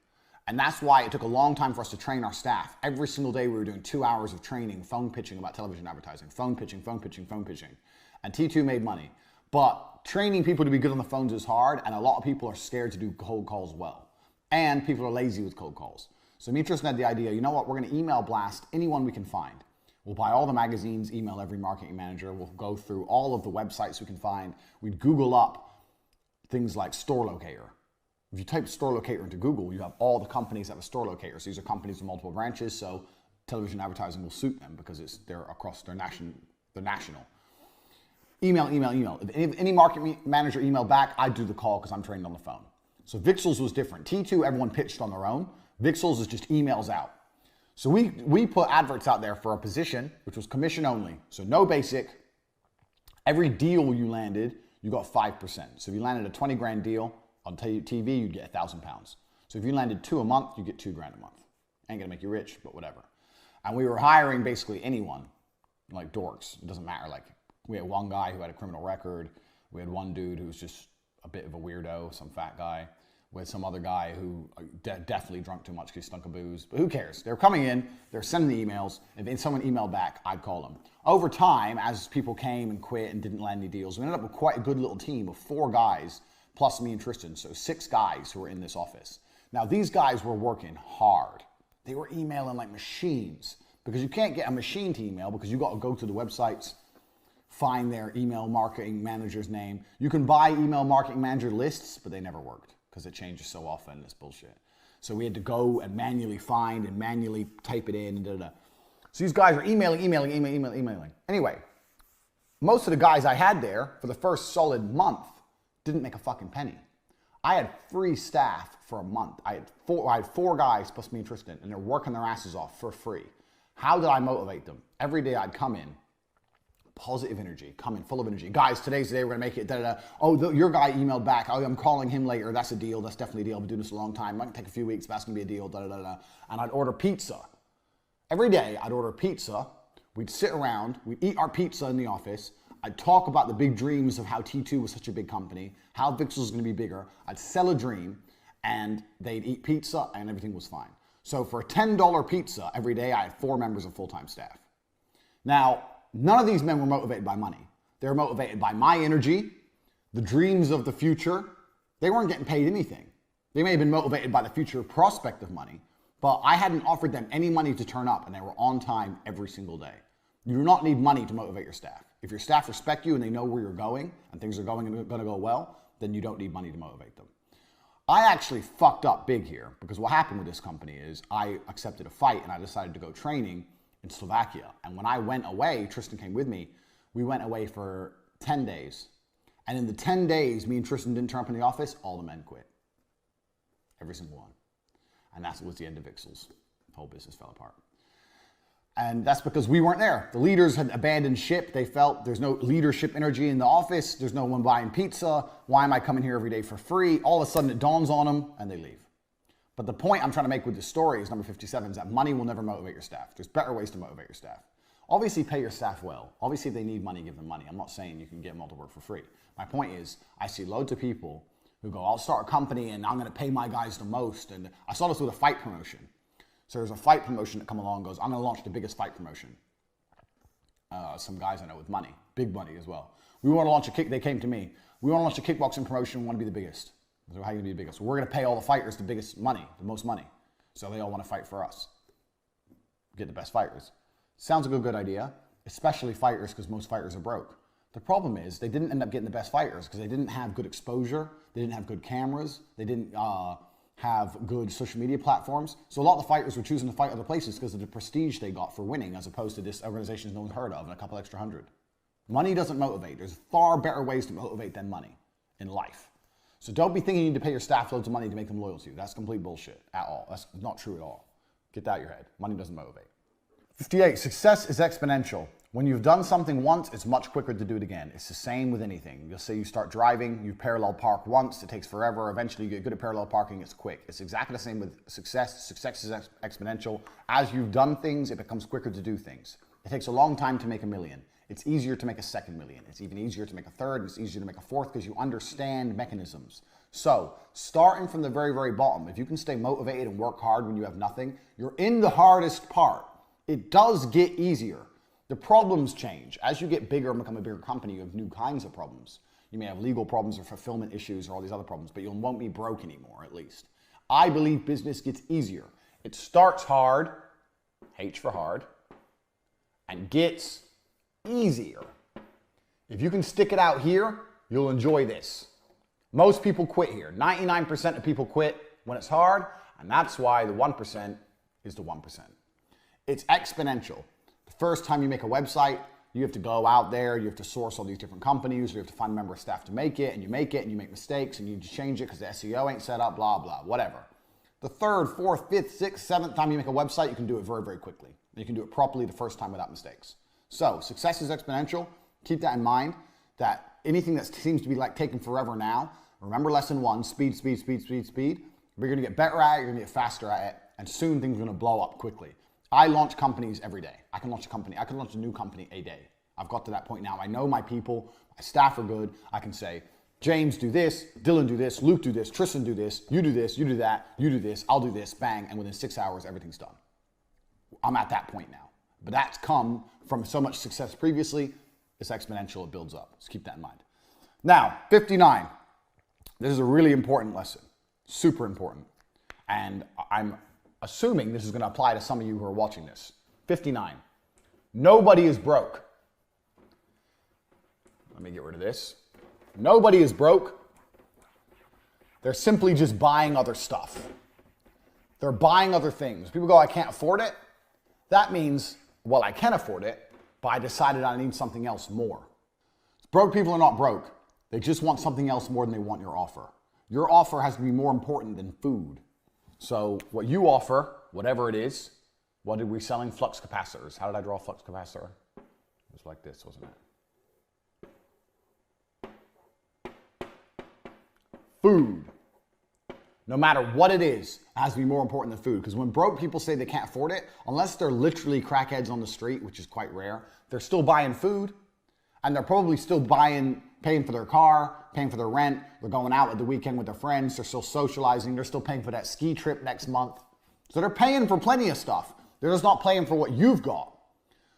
And that's why it took a long time for us to train our staff. Every single day we were doing 2 hours of training, phone pitching about television advertising, phone pitching, phone pitching, phone pitching. And T2 made money. But training people to be good on the phones is hard, and a lot of people are scared to do cold calls well. And people are lazy with cold calls. So me and Tristan had the idea, you know what, we're going to email blast anyone we can find. We'll buy all the magazines, email every marketing manager. We'll go through all of the websites we can find. We'd Google up things like store locator. If you type store locator into Google, you have all the companies that have a store locator. So these are companies with multiple branches, so television advertising will suit them because they're across, they're national. Email. If any marketing manager emailed back, I'd do the call because I'm trained on the phone. So Vixels was different. T2, everyone pitched on their own. Vixels is just emails out. So we put adverts out there for a position, which was commission only. So no basic. Every deal you landed, you got 5%. So if you landed a 20 grand deal on TV, you'd get £1,000. So if you landed 2 a month, you get 2 grand a month. Ain't gonna make you rich, but whatever. And we were hiring basically anyone, like dorks. It doesn't matter. Like we had one guy who had a criminal record. We had one dude who was just a bit of a weirdo, some fat guy. With some other guy who definitely drunk too much because he stunk of booze. But who cares? They're coming in, they're sending the emails. If someone emailed back, I'd call them. Over time, as people came and quit and didn't land any deals, we ended up with quite a good little team of 4 guys, plus me and Tristan. So 6 guys who were in this office. Now, these guys were working hard. They were emailing like machines because you can't get a machine to email because you got to go to the websites, find their email marketing manager's name. You can buy email marketing manager lists, but they never worked. Because it changes so often, it's bullshit. So we had to go and manually find and manually type it in and da-da-da. So these guys are emailing. Anyway, most of the guys I had there for the first solid month didn't make a fucking penny. I had free staff for a month. I had 4 guys plus me and Tristan, and they're working their asses off for free. How did I motivate them? Every day I'd come in, positive energy, come in full of energy. Guys, today's the day we're gonna make it, da-da-da. Oh, your guy emailed back. Oh, I'm calling him later. That's a deal. That's definitely a deal. I've been doing this a long time. Might take a few weeks, but that's gonna be a deal, da-da-da-da. And I'd order pizza. Every day I'd order pizza. We'd sit around, we'd eat our pizza in the office. I'd talk about the big dreams of how T2 was such a big company, how Vixels was gonna be bigger. I'd sell a dream, and they'd eat pizza, and everything was fine. So for a $10 pizza every day, I had 4 members of full-time staff. Now, none of these men were motivated by money. They were motivated by my energy, the dreams of the future. They weren't getting paid anything. They may have been motivated by the future prospect of money, but I hadn't offered them any money to turn up, and they were on time every single day. You do not need money to motivate your staff. If your staff respect you and they know where you're going and things are going to go well, then you don't need money to motivate them. I actually fucked up big here because what happened with this company is I accepted a fight and I decided to go training in Slovakia. And when I went away, Tristan came with me, we went away for 10 days. And in the 10 days, me and Tristan didn't turn up in the office, all the men quit. Every single one. And that was the end of Vixels. The whole business fell apart. And that's because we weren't there. The leaders had abandoned ship. They felt there's no leadership energy in the office. There's no one buying pizza. Why am I coming here every day for free? All of a sudden it dawns on them and they leave. But the point I'm trying to make with this story is number 57 is that money will never motivate your staff. There's better ways to motivate your staff. Obviously pay your staff well. Obviously if they need money, give them money. I'm not saying you can get them all to work for free. My point is I see loads of people who go, I'll start a company and I'm going to pay my guys the most. And I saw this with a fight promotion. So there's a fight promotion that come along and goes, I'm going to launch the biggest fight promotion. Some guys I know with money, big money as well. We want to launch they came to me. We want to launch a kickboxing promotion. We want to be the biggest. So how are you going to be the biggest? Well, we're going to pay all the fighters the biggest money, the most money. So they all want to fight for us. Get the best fighters. Sounds like a good idea, especially fighters because most fighters are broke. The problem is they didn't end up getting the best fighters because they didn't have good exposure. They didn't have good cameras. They didn't have good social media platforms. So a lot of the fighters were choosing to fight other places because of the prestige they got for winning as opposed to this organization no one's heard of and a couple extra hundred. Money doesn't motivate. There's far better ways to motivate than money in life. So don't be thinking you need to pay your staff loads of money to make them loyal to you. That's complete bullshit at all. That's not true at all. Get that out of your head. Money doesn't motivate. 58, success is exponential. When you've done something once, it's much quicker to do it again. It's the same with anything. You'll say you start driving, you parallel park once, it takes forever. Eventually you get good at parallel parking, it's quick. It's exactly the same with success. Success is exponential. As you've done things, it becomes quicker to do things. It takes a long time to make $1 million. It's easier to make a second million. It's even easier to make a third. It's easier to make a fourth because you understand mechanisms. So starting from the very, very bottom, if you can stay motivated and work hard when you have nothing, you're in the hardest part. It does get easier. The problems change. As you get bigger and become a bigger company, you have new kinds of problems. You may have legal problems or fulfillment issues or all these other problems, but you won't be broke anymore, at least. I believe business gets easier. It starts hard, H for hard, and gets easier. If you can stick it out here, you'll enjoy this. Most people quit here. 99% of people quit when it's hard, and that's why the 1% is the 1%. It's exponential. The first time you make a website, you have to go out there, you have to source all these different companies, you have to find a member of staff to make it, and you make mistakes, and you need to change it because the SEO ain't set up, blah, blah, whatever. The third, fourth, fifth, sixth, seventh time you make a website, you can do it very, very quickly. You can do it properly the first time without mistakes. So success is exponential. Keep that in mind, that anything that seems to be like taking forever now, remember lesson 1, speed, speed, speed, speed, speed. You're going to get better at it, you're going to get faster at it, and soon things are going to blow up quickly. I launch companies every day. I can launch a new company a day. I've got to that point now. I know my people, my staff are good. I can say, James, do this, Dylan, do this, Luke, do this, Tristan, do this, you do that, you do this, I'll do this, bang, and within 6 hours, everything's done. I'm at that point now. But that's come from so much success previously. It's exponential, it builds up. Just keep that in mind. Now, 59. This is a really important lesson, super important. And I'm assuming this is going to apply to some of you who are watching this. 59. Nobody is broke. Let me get rid of this. Nobody is broke. They're simply just buying other stuff. They're buying other things. People go, I can't afford it. That means, well, I can afford it, but I decided I need something else more. Broke people are not broke. They just want something else more than they want your offer. Your offer has to be more important than food. So what you offer, whatever it is, what did we selling? Flux capacitors. How did I draw a flux capacitor? It was like this, wasn't it? Food. No matter what it is, it has to be more important than food. Because when broke people say they can't afford it, unless they're literally crackheads on the street, which is quite rare, they're still buying food. And they're probably still paying for their car, paying for their rent. They're going out at the weekend with their friends. They're still socializing. They're still paying for that ski trip next month. So they're paying for plenty of stuff. They're just not paying for what you've got.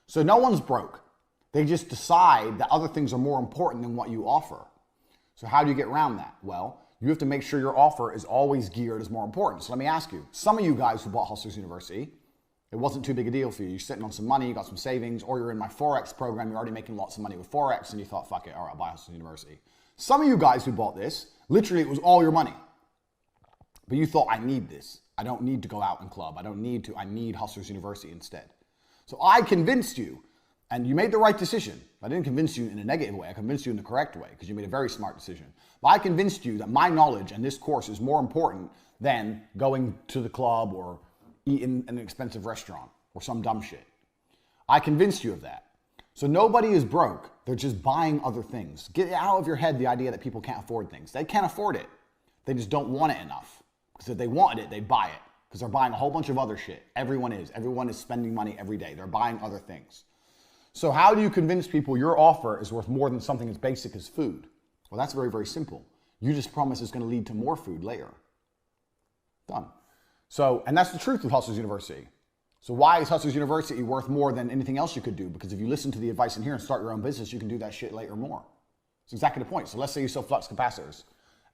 So no one's broke. They just decide that other things are more important than what you offer. So how do you get around that? Well, you have to make sure your offer is always geared as more important. So let me ask you, some of you guys who bought Hustlers University, it wasn't too big a deal for you. You're sitting on some money, you got some savings, or you're in my Forex program, you're already making lots of money with Forex, and you thought, fuck it, all right, I'll buy Hustlers University. Some of you guys who bought this, literally it was all your money. But you thought, I need this. I don't need to go out and club. I need Hustlers University instead. So I convinced you, and you made the right decision. I didn't convince you in a negative way. I convinced you in the correct way because you made a very smart decision. But I convinced you that my knowledge and this course is more important than going to the club or eating in an expensive restaurant or some dumb shit. I convinced you of that. So nobody is broke. They're just buying other things. Get out of your head the idea that people can't afford things. They can't afford it. They just don't want it enough. Because if they wanted it, they'd buy it. Because they're buying a whole bunch of other shit. Everyone is. Everyone is spending money every day. They're buying other things. So how do you convince people your offer is worth more than something as basic as food? Well, that's very, very simple. You just promise it's going to lead to more food later. Done. So, and that's the truth of Hustlers University. So why is Hustlers University worth more than anything else you could do? Because if you listen to the advice in here and start your own business, you can do that shit later more. It's exactly the point. So let's say you sell flux capacitors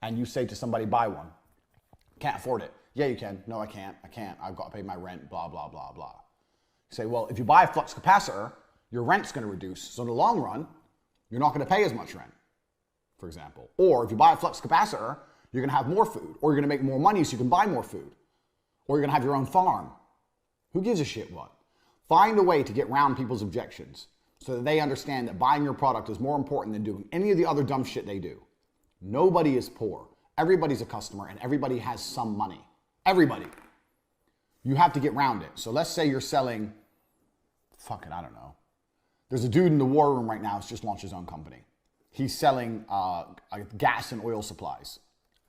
and you say to somebody, buy one. Can't afford it. Yeah, you can. No, I can't. I've got to pay my rent, blah, blah, blah, blah. You say, well, if you buy a flux capacitor, your rent's going to reduce. So in the long run, you're not going to pay as much rent, for example. Or if you buy a flux capacitor, you're going to have more food. Or you're going to make more money so you can buy more food. Or you're going to have your own farm. Who gives a shit what? Find a way to get around people's objections so that they understand that buying your product is more important than doing any of the other dumb shit they do. Nobody is poor. Everybody's a customer and everybody has some money. Everybody. You have to get around it. So let's say you're selling, I don't know. There's a dude in the war room right now who's just launched his own company. He's selling gas and oil supplies.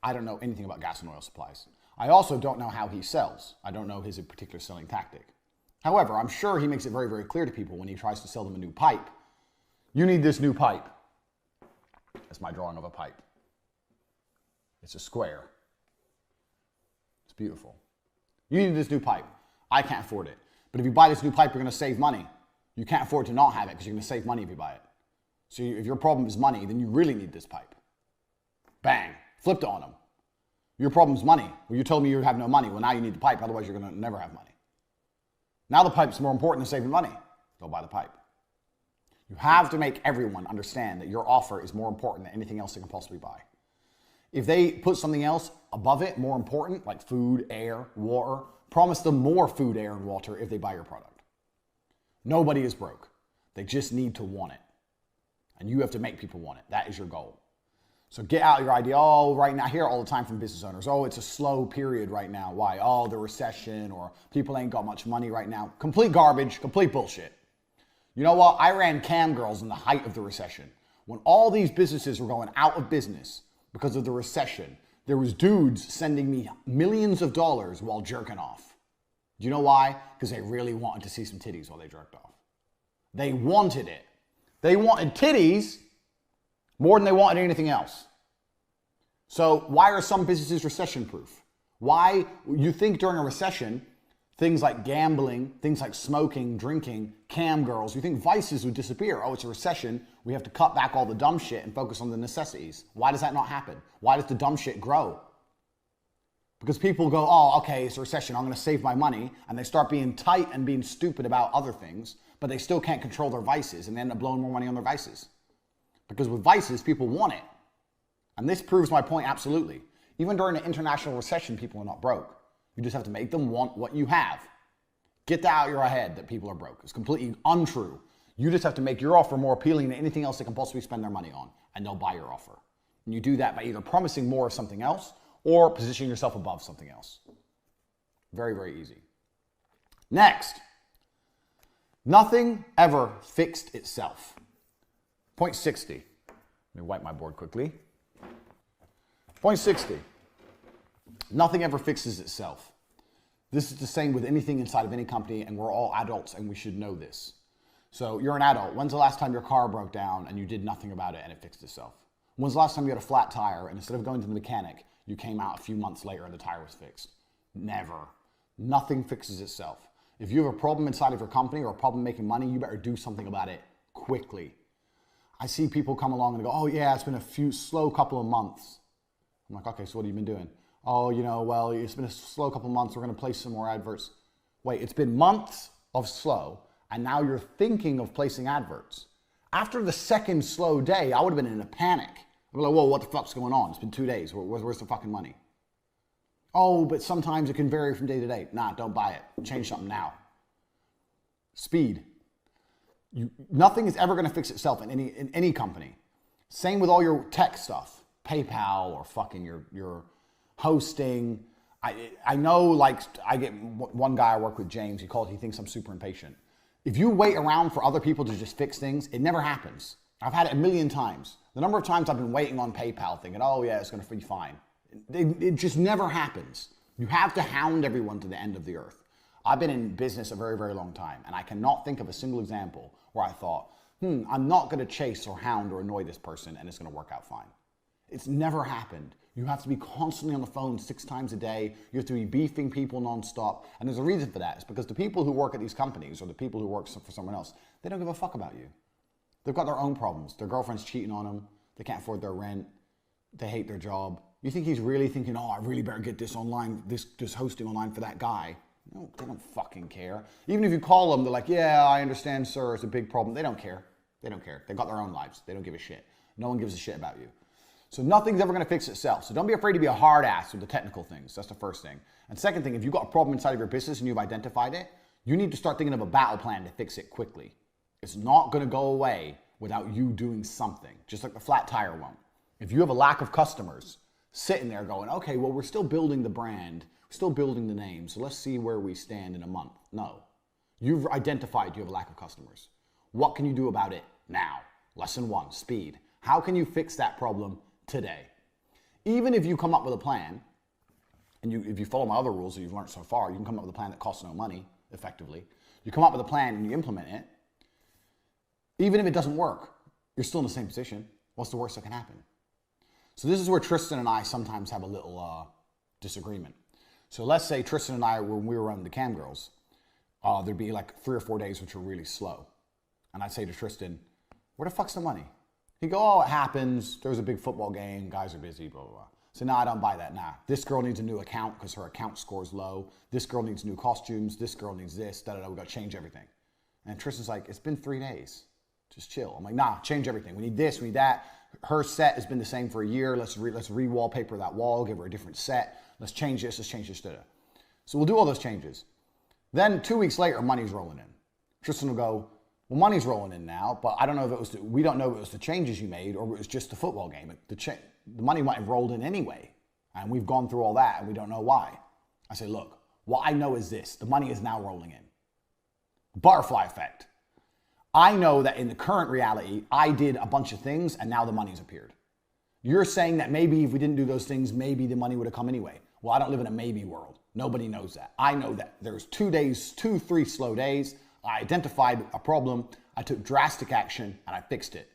I don't know anything about gas and oil supplies. I also don't know how he sells. I don't know his particular selling tactic. However, I'm sure he makes it very, very clear to people when he tries to sell them a new pipe. You need this new pipe. That's my drawing of a pipe. It's a square. It's beautiful. You need this new pipe. I can't afford it. But if you buy this new pipe, you're going to save money. You can't afford to not have it because you're going to save money if you buy it. So if your problem is money, then you really need this pipe. Bang. Flipped it on them. Your problem is money. Well, you told me you have no money. Well, now you need the pipe. Otherwise, you're going to never have money. Now the pipe's more important than saving money. Go buy the pipe. You have to make everyone understand that your offer is more important than anything else they can possibly buy. If they put something else above it, more important, like food, air, water, promise them more food, air, and water if they buy your product. Nobody is broke. They just need to want it. And you have to make people want it. That is your goal. So get out your idea. Oh, right now, I hear all the time from business owners, oh, it's a slow period right now. Why? Oh, the recession, or people ain't got much money right now. Complete garbage, complete bullshit. You know what? I ran cam girls in the height of the recession. When all these businesses were going out of business because of the recession, there was dudes sending me millions of dollars while jerking off. Do you know why? Because they really wanted to see some titties while they jerked off. They wanted it. They wanted titties more than they wanted anything else. So why are some businesses recession-proof? Why, you think during a recession, things like gambling, things like smoking, drinking, cam girls, you think vices would disappear. Oh, it's a recession. We have to cut back all the dumb shit and focus on the necessities. Why does that not happen? Why does the dumb shit grow? Because people go, oh, okay, it's a recession. I'm going to save my money. And they start being tight and being stupid about other things, but they still can't control their vices and they end up blowing more money on their vices. Because with vices, people want it. And this proves my point absolutely. Even during an international recession, people are not broke. You just have to make them want what you have. Get that out of your head that people are broke. It's completely untrue. You just have to make your offer more appealing than anything else they can possibly spend their money on, and they'll buy your offer. And you do that by either promising more of something else or positioning yourself above something else. Very, very easy. Next, nothing ever fixed itself. Point 60. Let me wipe my board quickly. Point 60. Nothing ever fixes itself. This is the same with anything inside of any company, and we're all adults and we should know this. So you're an adult. When's the last time your car broke down and you did nothing about it and it fixed itself? When's the last time you had a flat tire and instead of going to the mechanic, you came out a few months later and the tire was fixed? Never. Nothing fixes itself. If you have a problem inside of your company or a problem making money, you better do something about it quickly. I see people come along and go, oh yeah, it's been a slow couple of months. I'm like, okay, so what have you been doing? Oh, well, it's been a slow couple of months. We're going to place some more adverts. Wait, it's been months of slow, and now you're thinking of placing adverts. After the second slow day, I would have been in a panic. I'm like, whoa, what the fuck's going on? It's been 2 days. Where's the fucking money? Oh, but sometimes it can vary from day to day. Nah, don't buy it. Change something now. Speed. Nothing is ever going to fix itself in any company. Same with all your tech stuff. PayPal or fucking your hosting. I know, like, I get one guy I work with, James, he thinks I'm super impatient. If you wait around for other people to just fix things, it never happens. I've had it a million times. The number of times I've been waiting on PayPal thinking, oh yeah, it's going to be fine. It just never happens. You have to hound everyone to the end of the earth. I've been in business a very, very long time, and I cannot think of a single example where I thought, I'm not going to chase or hound or annoy this person and it's going to work out fine. It's never happened. You have to be constantly on the phone 6 times a day. You have to be beefing people nonstop. And there's a reason for that. It's because the people who work at these companies or the people who work for someone else, they don't give a fuck about you. They've got their own problems. Their girlfriend's cheating on them. They can't afford their rent. They hate their job. You think he's really thinking, oh, I really better get this online, this hosting online for that guy. No, they don't fucking care. Even if you call them, they're like, yeah, I understand, sir, it's a big problem. They don't care. They don't care. They've got their own lives. They don't give a shit. No one gives a shit about you. So nothing's ever going to fix itself. So don't be afraid to be a hard ass with the technical things. That's the first thing. And second thing, if you've got a problem inside of your business and you've identified it, you need to start thinking of a battle plan to fix it quickly. It's not going to go away without you doing something, just like the flat tire one. If you have a lack of customers sitting there going, okay, well, we're still building the brand, we're still building the name, so let's see where we stand in a month. No. You've identified you have a lack of customers. What can you do about it now? Lesson 1, speed. How can you fix that problem today? Even if you come up with a plan, and if you follow my other rules that you've learned so far, you can come up with a plan that costs no money, effectively. You come up with a plan and you implement it. Even if it doesn't work, you're still in the same position. What's the worst that can happen? So this is where Tristan and I sometimes have a little disagreement. So let's say Tristan and I, when we were running the Cam Girls, there'd be like 3 or 4 days which were really slow. And I'd say to Tristan, where the fuck's the money? He'd go, oh, it happens. There was a big football game. Guys are busy, blah, blah, blah. So, no, I don't buy that. Nah, this girl needs a new account because her account score's low. This girl needs new costumes. This girl needs this. Da, da, da. We got to change everything. And Tristan's like, it's been 3 days. Just chill. I'm like, nah, change everything. We need this. We need that. Her set has been the same for a year. Let's re-wallpaper that wall. Give her a different set. Let's change this. Let's change this. Da, da. So we'll do all those changes. Then 2 weeks later, money's rolling in. Tristan will go, well, money's rolling in now, but I don't know if it was, we don't know if it was the changes you made or it was just the football game. The money might have rolled in anyway, and we've gone through all that, and we don't know why. I say, look, what I know is this. The money is now rolling in. Butterfly effect. I know that in the current reality, I did a bunch of things, and now the money's appeared. You're saying that maybe if we didn't do those things, maybe the money would have come anyway. Well, I don't live in a maybe world. Nobody knows that. I know that there's 3 slow days. I identified a problem, I took drastic action, and I fixed it.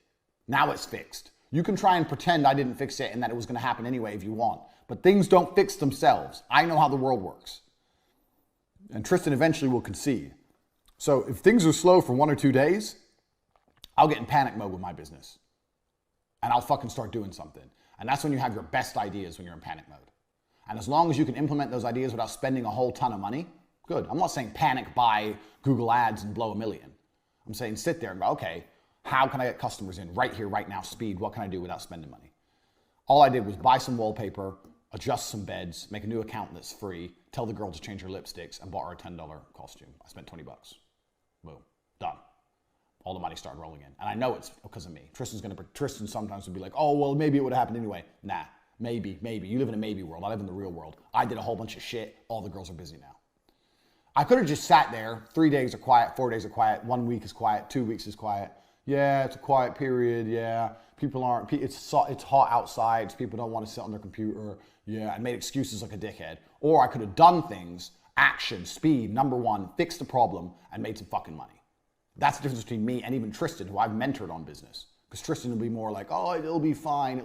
Now it's fixed. You can try and pretend I didn't fix it and that it was going to happen anyway if you want, but things don't fix themselves. I know how the world works. And Tristan eventually will concede. So if things are slow for 1 or 2 days, I'll get in panic mode with my business. And I'll fucking start doing something. And that's when you have your best ideas, when you're in panic mode. And as long as you can implement those ideas without spending a whole ton of money, good. I'm not saying panic buy Google ads and blow $1 million. I'm saying sit there and go, okay, how can I get customers in right here, right now, speed? What can I do without spending money? All I did was buy some wallpaper, adjust some beds, make a new account that's free, tell the girl to change her lipsticks, and bought her a $10 costume. I spent 20 bucks. Boom. Done. All the money started rolling in. And I know it's because of me. Tristan sometimes would be like, oh, well, maybe it would have happened anyway. Nah, maybe. You live in a maybe world. I live in the real world. I did a whole bunch of shit. All the girls are busy now. I could have just sat there. 3 days are quiet, 4 days are quiet, 1 week is quiet, 2 weeks is quiet. Yeah, it's a quiet period. Yeah, it's hot outside. So people don't want to sit on their computer. Yeah, I made excuses like a dickhead. Or I could have done things, action, speed, number 1, fixed the problem and made some fucking money. That's the difference between me and even Tristan, who I've mentored on business. Because Tristan will be more like, oh, it'll be fine.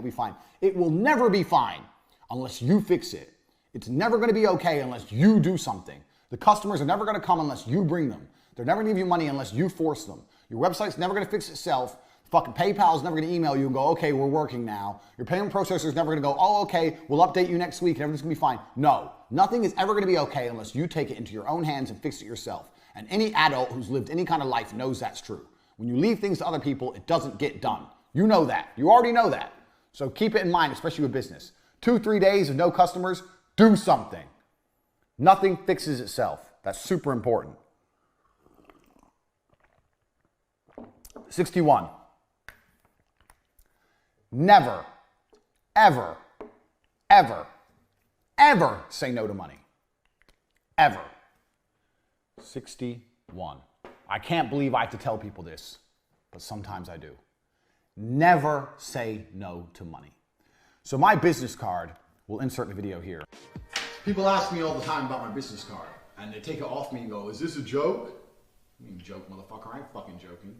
It will never be fine unless you fix it. It's never going to be okay unless you do something. The customers are never going to come unless you bring them. They're never going to give you money unless you force them. Your website's never going to fix itself. Fucking PayPal's never going to email you and go, okay, we're working now. Your payment processor's never going to go, oh, okay, we'll update you next week and everything's going to be fine. No, nothing is ever going to be okay unless you take it into your own hands and fix it yourself. And any adult who's lived any kind of life knows that's true. When you leave things to other people, it doesn't get done. You know that. You already know that. So keep it in mind, especially with business. 2-3 days of no customers, do something. Nothing fixes itself. That's super important. 61. Never, ever, ever, ever say no to money. Ever. 61. I can't believe I have to tell people this, but sometimes I do. Never say no to money. So my business card, we'll insert the video here. People ask me all the time about my business card, and they take it off me and go, is this a joke? I mean, joke, motherfucker, I ain't fucking joking.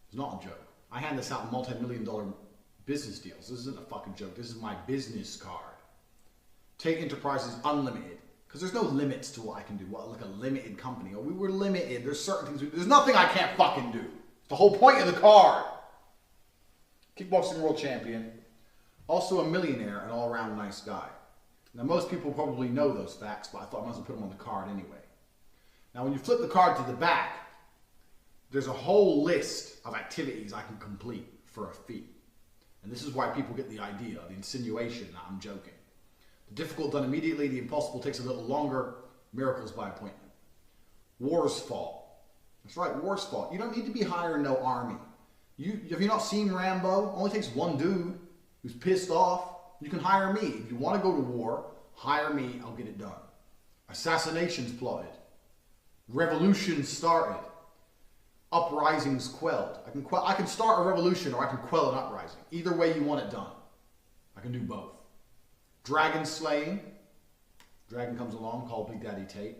It's not a joke. I hand this out in multi-million-dollar business deals. This isn't a fucking joke. This is my business card. Tate Enterprises Unlimited. Because there's no limits to what I can do. What, like a limited company? Oh, we were limited. There's certain things. There's nothing I can't fucking do. It's the whole point of the card. Kickboxing world champion. Also a millionaire and all-around nice guy. Now, most people probably know those facts, but I thought I might as well put them on the card anyway. Now, when you flip the card to the back, there's a whole list of activities I can complete for a fee. And this is why people get the idea, the insinuation that I'm joking. The difficult done immediately, the impossible takes a little longer, miracles by appointment. Wars fall. That's right, wars fall. You don't need to be hiring no army. Have you not seen Rambo? It only takes one dude who's pissed off. You can hire me. If you want to go to war, hire me, I'll get it done. Assassinations plotted. Revolutions started. Uprisings quelled. I can start a revolution or I can quell an uprising. Either way you want it done. I can do both. Dragon slaying. Dragon comes along, called Big Daddy Tate.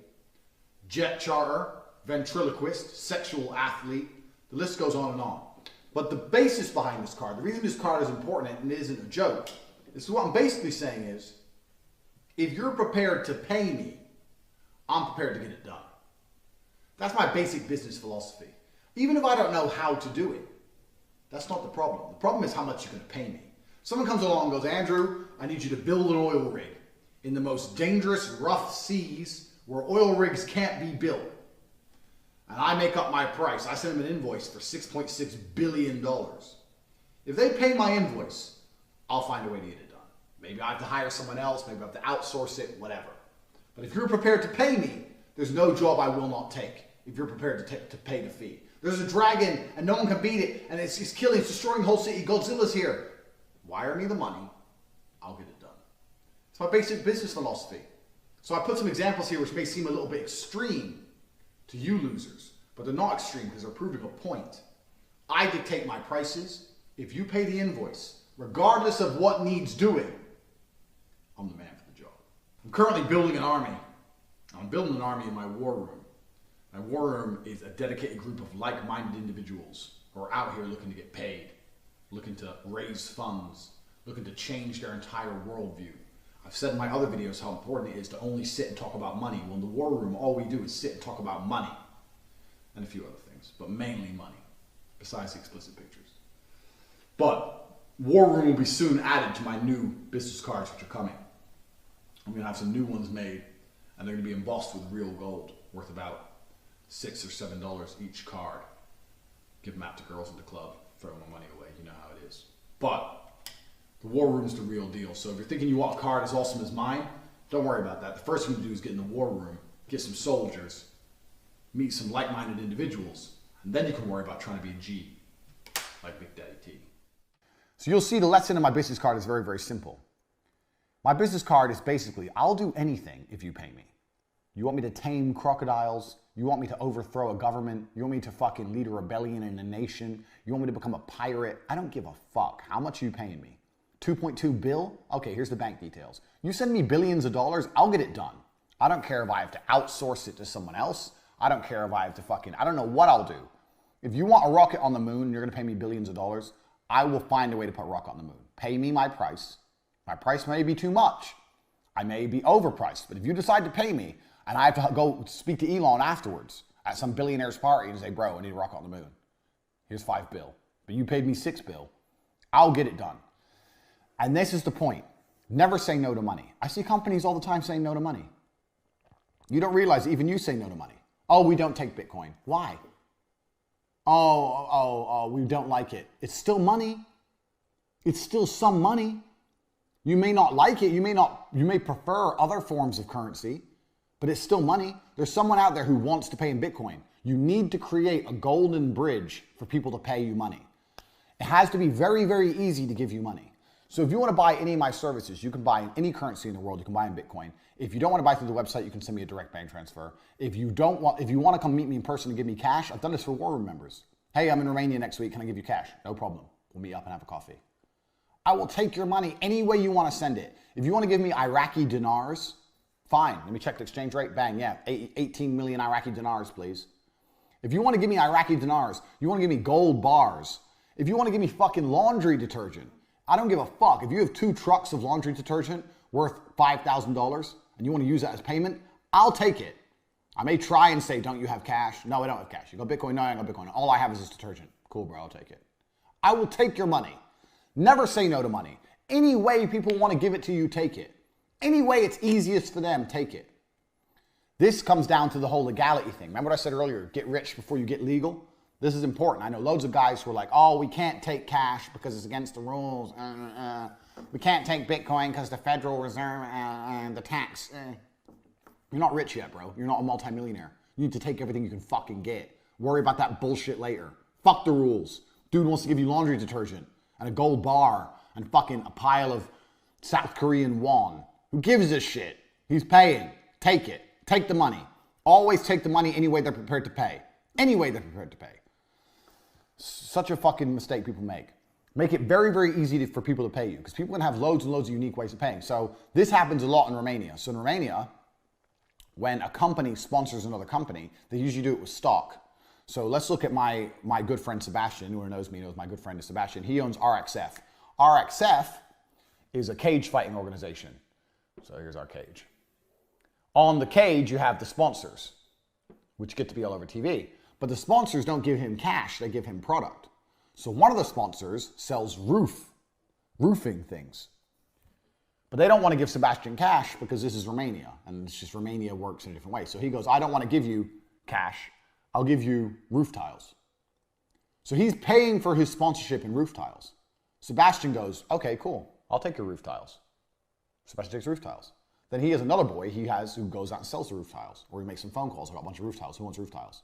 Jet charter. Ventriloquist. Sexual athlete. The list goes on and on. But the basis behind this card, the reason this card is important and it isn't a joke, is what I'm basically saying is, if you're prepared to pay me, I'm prepared to get it done. That's my basic business philosophy. Even if I don't know how to do it, that's not the problem. The problem is how much you're going to pay me. Someone comes along and goes, Andrew, I need you to build an oil rig in the most dangerous, rough seas where oil rigs can't be built. And I make up my price. I send them an invoice for $6.6 billion. If they pay my invoice, I'll find a way to get it done. Maybe I have to hire someone else, maybe I have to outsource it, whatever. But if you're prepared to pay me, there's no job I will not take if you're prepared to pay the fee. There's a dragon and no one can beat it and it's killing, it's destroying the whole city. Godzilla's here. Wire me the money, I'll get it done. It's my basic business philosophy. So I put some examples here which may seem a little bit extreme to you losers, but they're not extreme because they're proving a point. I dictate my prices. If you pay the invoice, regardless of what needs doing, I'm the man for the job. I'm currently building an army. I'm building an army in my war room. My war room is a dedicated group of like-minded individuals who are out here looking to get paid, looking to raise funds, looking to change their entire worldview. I've said in my other videos how important it is to only sit and talk about money. Well, in the war room, all we do is sit and talk about money and a few other things, but mainly money, besides the explicit pictures. But war room will be soon added to my new business cards which are coming. I'm going to have some new ones made, and they're going to be embossed with real gold, worth about $6 or $7 each card. Give them out to girls in the club, throw my money away, you know how it is. But the war room's the real deal. So if you're thinking you want a card as awesome as mine, don't worry about that. The first thing to do is get in the war room, get some soldiers, meet some like-minded individuals, and then you can worry about trying to be a G, like Big Daddy T. So you'll see the lesson in my business card is very, very simple. My business card is basically, I'll do anything if you pay me. You want me to tame crocodiles? You want me to overthrow a government? You want me to fucking lead a rebellion in a nation? You want me to become a pirate? I don't give a fuck. How much are you paying me? 2.2 bill? Okay, here's the bank details. You send me billions of dollars, I'll get it done. I don't care if I have to outsource it to someone else. I don't care if I have to I don't know what I'll do. If you want a rocket on the moon and you're gonna pay me billions of dollars, I will find a way to put a rocket on the moon. Pay me my price. My price may be too much. I may be overpriced, but if you decide to pay me and I have to go speak to Elon afterwards at some billionaire's party and say, bro, I need a rocket on the moon. Here's $5 bill. But you paid me $6 bill. I'll get it done. And this is the point. Never say no to money. I see companies all the time saying no to money. You don't realize even you say no to money. Oh, we don't take Bitcoin. Why? We don't like it. It's still money. It's still some money. You may not like it. You may prefer other forms of currency, but it's still money. There's someone out there who wants to pay in Bitcoin. You need to create a golden bridge for people to pay you money. It has to be very, very easy to give you money. So if you want to buy any of my services, you can buy in any currency in the world. You can buy in Bitcoin. If you don't want to buy through the website, you can send me a direct bank transfer. If you want to come meet me in person and give me cash, I've done this for War Room members. Hey, I'm in Romania next week. Can I give you cash? No problem. We'll meet up and have a coffee. I will take your money any way you want to send it. If you want to give me Iraqi dinars, fine. Let me check the exchange rate. Bang, yeah, 18 million Iraqi dinars, please. If you want to give me Iraqi dinars, you want to give me gold bars. If you want to give me fucking laundry detergent, I don't give a fuck. If you have 2 trucks of laundry detergent worth $5,000 and you want to use that as payment, I'll take it. I may try and say, don't you have cash? No, I don't have cash. You got Bitcoin? No, I don't got Bitcoin. All I have is this detergent. Cool, bro, I'll take it. I will take your money. Never say no to money. Any way people want to give it to you, take it. Any way it's easiest for them, take it. This comes down to the whole legality thing. Remember what I said earlier? Get rich before you get legal. This is important. I know loads of guys who are like, oh, we can't take cash because it's against the rules. We can't take Bitcoin because the Federal Reserve and the tax. You're not rich yet, bro. You're not a multimillionaire. You need to take everything you can fucking get. Worry about that bullshit later. Fuck the rules. Dude wants to give you laundry detergent and a gold bar and fucking a pile of South Korean won. Who gives a shit? He's paying. Take it. Take the money. Always take the money any way they're prepared to pay. Any way they're prepared to pay. Such a fucking mistake people make. Make it very, very easy for people to pay you because people can have loads and loads of unique ways of paying. So this happens a lot in Romania. So in Romania, when a company sponsors another company, they usually do it with stock. So let's look at my good friend Sebastian. Who knows me knows my good friend is Sebastian. He owns RXF. RXF is a cage fighting organization. So here's our cage. On the cage, you have the sponsors, which get to be all over TV. But the sponsors don't give him cash, they give him product. So one of the sponsors sells roofing things. But they don't want to give Sebastian cash because this is Romania. And it's just Romania works in a different way. So he goes, I don't want to give you cash. I'll give you roof tiles. So he's paying for his sponsorship in roof tiles. Sebastian goes, okay, cool. I'll take your roof tiles. Sebastian takes roof tiles. Then he has another boy who goes out and sells the roof tiles. Or he makes some phone calls. I got a bunch of roof tiles. Who wants roof tiles?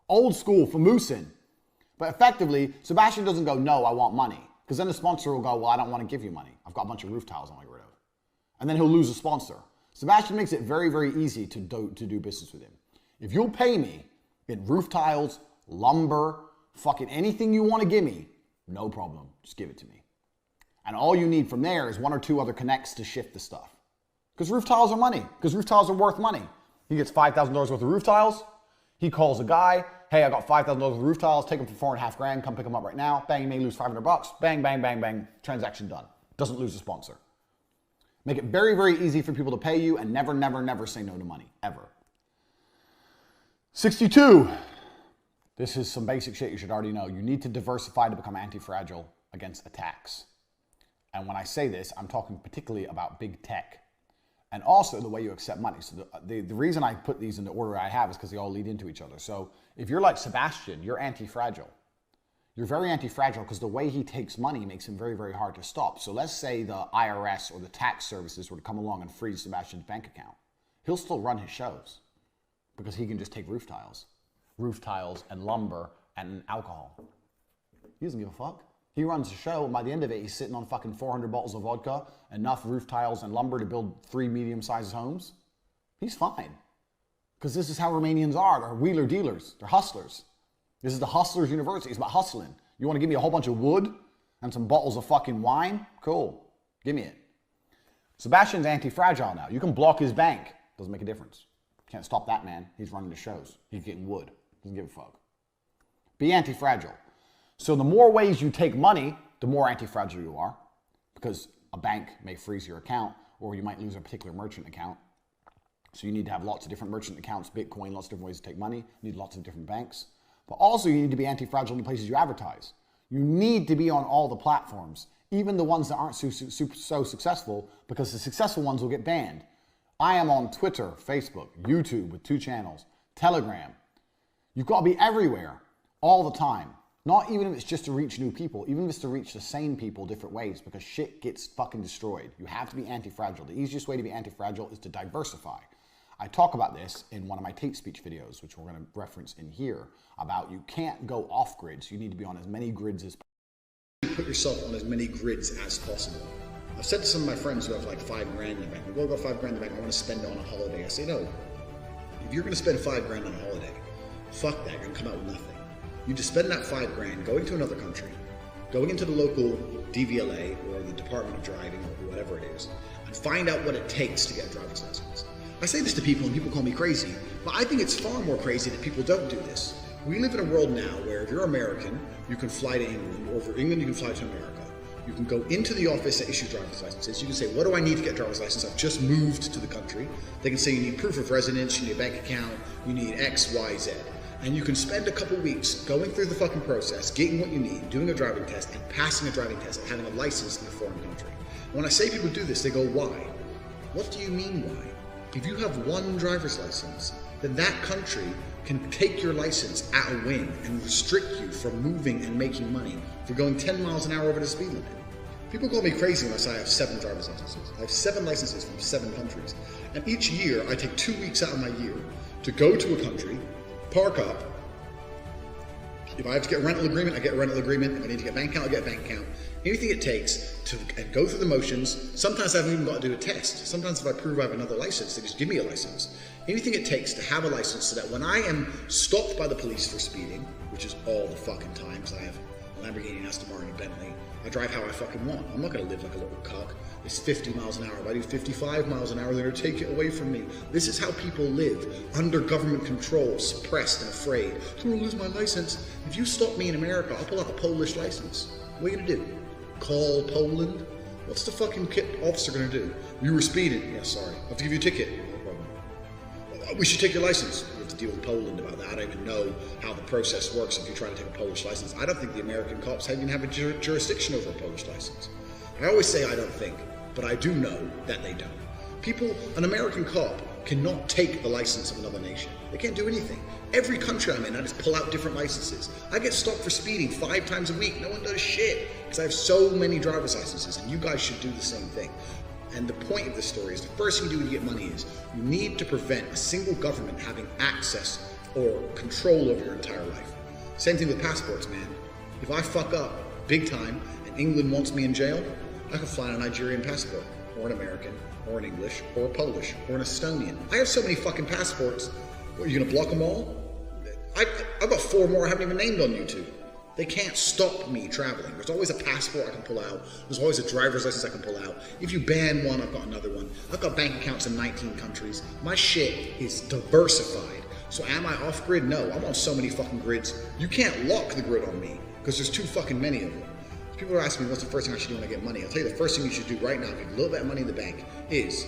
Old school for Moosin. But effectively, Sebastian doesn't go, no, I want money. Because then the sponsor will go, well, I don't want to give you money. I've got a bunch of roof tiles I want to get rid of. And then he'll lose a sponsor. Sebastian makes it very, very easy to do business with him. If you'll pay me in roof tiles, lumber, fucking anything you want to give me, no problem. Just give it to me. And all you need from there is 1 or 2 other connects to shift the stuff. Because roof tiles are money. Because roof tiles are worth money. He gets $5,000 worth of roof tiles. He calls a guy. Hey, I got $5,000 worth of roof tiles. Take them for $4.5 grand. Come pick them up right now. Bang, you may lose $500. Bang, bang, bang, bang. Transaction done. Doesn't lose a sponsor. Make it very, very easy for people to pay you and never, never, never say no to money. Ever. 62. This is some basic shit you should already know. You need to diversify to become anti-fragile against attacks. And when I say this, I'm talking particularly about big tech. And also the way you accept money. So the reason I put these in the order I have is because they all lead into each other. So if you're like Sebastian, you're anti-fragile. You're very anti-fragile because the way he takes money makes him very, very hard to stop. So let's say the IRS or the tax services were to come along and freeze Sebastian's bank account. He'll still run his shows because he can just take roof tiles and lumber and alcohol. He doesn't give a fuck. He runs a show, and by the end of it, he's sitting on fucking 400 bottles of vodka, enough roof tiles and lumber to build 3 medium-sized homes. He's fine. Because this is how Romanians are. They're wheeler dealers. They're hustlers. This is the hustlers' university. It's about hustling. You want to give me a whole bunch of wood and some bottles of fucking wine? Cool. Give me it. Sebastian's anti-fragile now. You can block his bank. Doesn't make a difference. Can't stop that man. He's running the shows. He's getting wood. Doesn't give a fuck. Be anti-fragile. So the more ways you take money, the more anti-fragile you are, because a bank may freeze your account, or you might lose a particular merchant account. So you need to have lots of different merchant accounts, Bitcoin, lots of different ways to take money. You need lots of different banks. But also you need to be anti-fragile in the places you advertise. You need to be on all the platforms, even the ones that aren't so successful, because the successful ones will get banned. I am on Twitter, Facebook, YouTube with 2 channels, Telegram. You've got to be everywhere, all the time. Not even if it's just to reach new people, even if it's to reach the same people different ways, because shit gets fucking destroyed. You have to be anti-fragile. The easiest way to be anti-fragile is to diversify. I talk about this in one of my Tate speech videos, which we're going to reference in here, about you can't go off grids. You need to be on as many grids as possible. Put yourself on as many grids as possible. I've said to some of my friends who have like $5 grand in the bank, we'll go $5 grand in the bank, I want to spend it on a holiday. I say, no, if you're going to spend $5 grand on a holiday, fuck that, you're going to come out with nothing. You just spend that $5 grand going to another country, going into the local DVLA or the Department of Driving or whatever it is, and find out what it takes to get a driver's license. I say this to people and people call me crazy, but I think it's far more crazy that people don't do this. We live in a world now where if you're American, you can fly to England, or for England, you can fly to America. You can go into the office that issue driver's licenses. You can say, what do I need to get a driver's license? I've just moved to the country. They can say you need proof of residence, you need a bank account, you need X, Y, Z. And you can spend a couple weeks going through the fucking process, getting what you need, doing a driving test, and passing a driving test, and having a license in a foreign country. When I say people do this, they go, why? What do you mean why? If you have one driver's license, then that country can take your license at a whim and restrict you from moving and making money for going 10 miles an hour over the speed limit. People call me crazy when I say I have 7 driver's licenses. I have 7 licenses from 7 countries. And each year, I take 2 weeks out of my year to go to a country, park up. If I have to get a rental agreement, I get a rental agreement. If I need to get a bank account, I get a bank account. Anything it takes to go through the motions. Sometimes I haven't even got to do a test. Sometimes if I prove I have another license, they just give me a license. Anything it takes to have a license so that when I am stopped by the police for speeding, which is all the fucking time, because I have a Lamborghini, an Aston Martin, a Bentley, I drive how I fucking want. I'm not going to live like a little cuck. It's 50 miles an hour. If I do 55 miles an hour, they're going to take it away from me. This is how people live, under government control, suppressed and afraid. I'm going to lose my license. If you stop me in America, I'll pull out a Polish license. What are you going to do? Call Poland? What's the fucking officer going to do? You were speeding. Yeah, sorry. I have to give you a ticket. No problem. We should take your license. We have to deal with Poland about that. I don't even know how the process works if you try to take a Polish license. I don't think the American cops even have a jurisdiction over a Polish license. I always say I don't think, but I do know that they don't. An American cop cannot take the license of another nation. They can't do anything. Every country I'm in, I just pull out different licenses. I get stopped for speeding 5 times a week. No one does shit because I have so many driver's licenses, and you guys should do the same thing. And the point of this story is the first thing you do when you get money is you need to prevent a single government having access or control over your entire life. Same thing with passports, man. If I fuck up big time and England wants me in jail, I can fly on a Nigerian passport, or an American, or an English, or a Polish, or an Estonian. I have so many fucking passports. What, are you gonna block them all? I've got 4 more I haven't even named on YouTube. They can't stop me traveling. There's always a passport I can pull out. There's always a driver's license I can pull out. If you ban one, I've got another one. I've got bank accounts in 19 countries. My shit is diversified. So am I off grid? No, I'm on so many fucking grids. You can't lock the grid on me because there's too fucking many of them. People are asking me what's the first thing I should do when I get money. I'll tell you the first thing you should do right now if you have a little bit of money in the bank is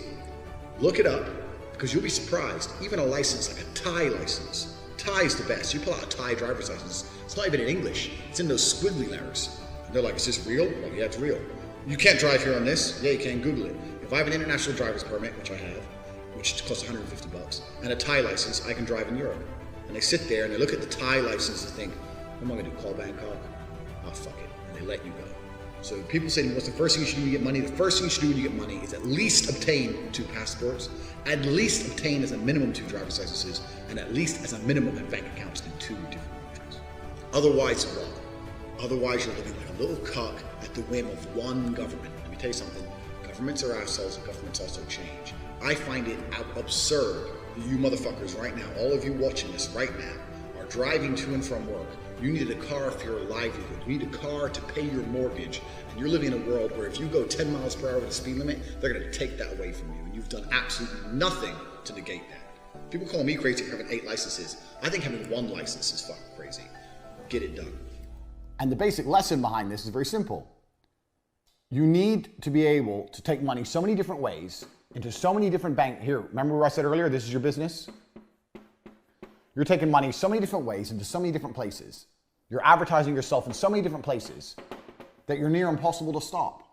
look it up, because you'll be surprised. Even a license like a Thai license. Thai is the best. You pull out a Thai driver's license, it's not even in English. It's in those squiggly letters. And they're like, is this real? I'm like, yeah, it's real. You can't drive here on this? Yeah, you can. Google it. If I have an international driver's permit, which I have, which costs $150, and a Thai license, I can drive in Europe. And they sit there and they look at the Thai license and think, what am I going to do, call Bangkok? Oh, fuck it. And they let you go. So people say to me, what's the first thing you should do when you get money? The first thing you should do when you get money is at least obtain 2 passports, at least obtain as a minimum 2 driver's licenses, and at least as a minimum have bank accounts in 2 different countries. Otherwise, what? Otherwise, you're living like a little cuck at the whim of one government. Let me tell you something. Governments are assholes and governments also change. I find it absurd that you motherfuckers right now, all of you watching this right now, are driving to and from work. You need a car for your livelihood. You need a car to pay your mortgage. And you're living in a world where if you go 10 miles per hour with the speed limit, they're going to take that away from you. And you've done absolutely nothing to negate that. People call me crazy for having 8 licenses. I think having 1 license is fucking crazy. Get it done. And the basic lesson behind this is very simple. You need to be able to take money so many different ways into so many different banks. Here, remember what I said earlier? This is your business. You're taking money so many different ways into so many different places. You're advertising yourself in so many different places that you're near impossible to stop.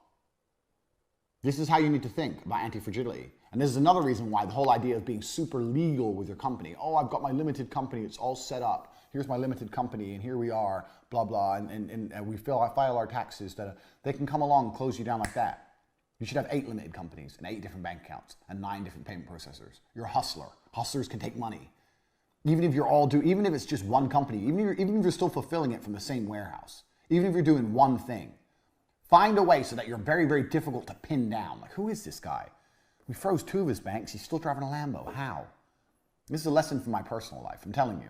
This is how you need to think about anti-fragility. And this is another reason why the whole idea of being super legal with your company. Oh, I've got my limited company. It's all set up. Here's my limited company, and here we are, blah, blah, and we file our taxes. They can come along and close you down like that. You should have 8 limited companies and 8 different bank accounts and 9 different payment processors. You're a hustler. Hustlers can take money. Even if it's just one company, even if you're still fulfilling it from the same warehouse, even if you're doing one thing, Find a way so that you're very, very difficult to pin down. Like, who is this guy? We froze 2 of his banks. He's still driving a Lambo. How? This is a lesson from my personal life. I'm telling you.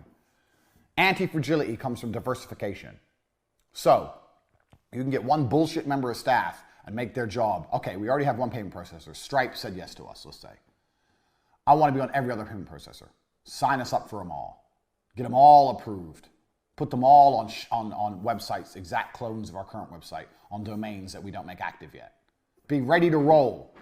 Anti-fragility comes from diversification. So, you can get one bullshit member of staff and make their job. Okay, we already have one payment processor. Stripe said yes to us, let's say. I want to be on every other payment processor. Sign us up for them all. Get them all approved. Put them all on websites, exact clones of our current website, on domains that we don't make active yet. Be ready to roll.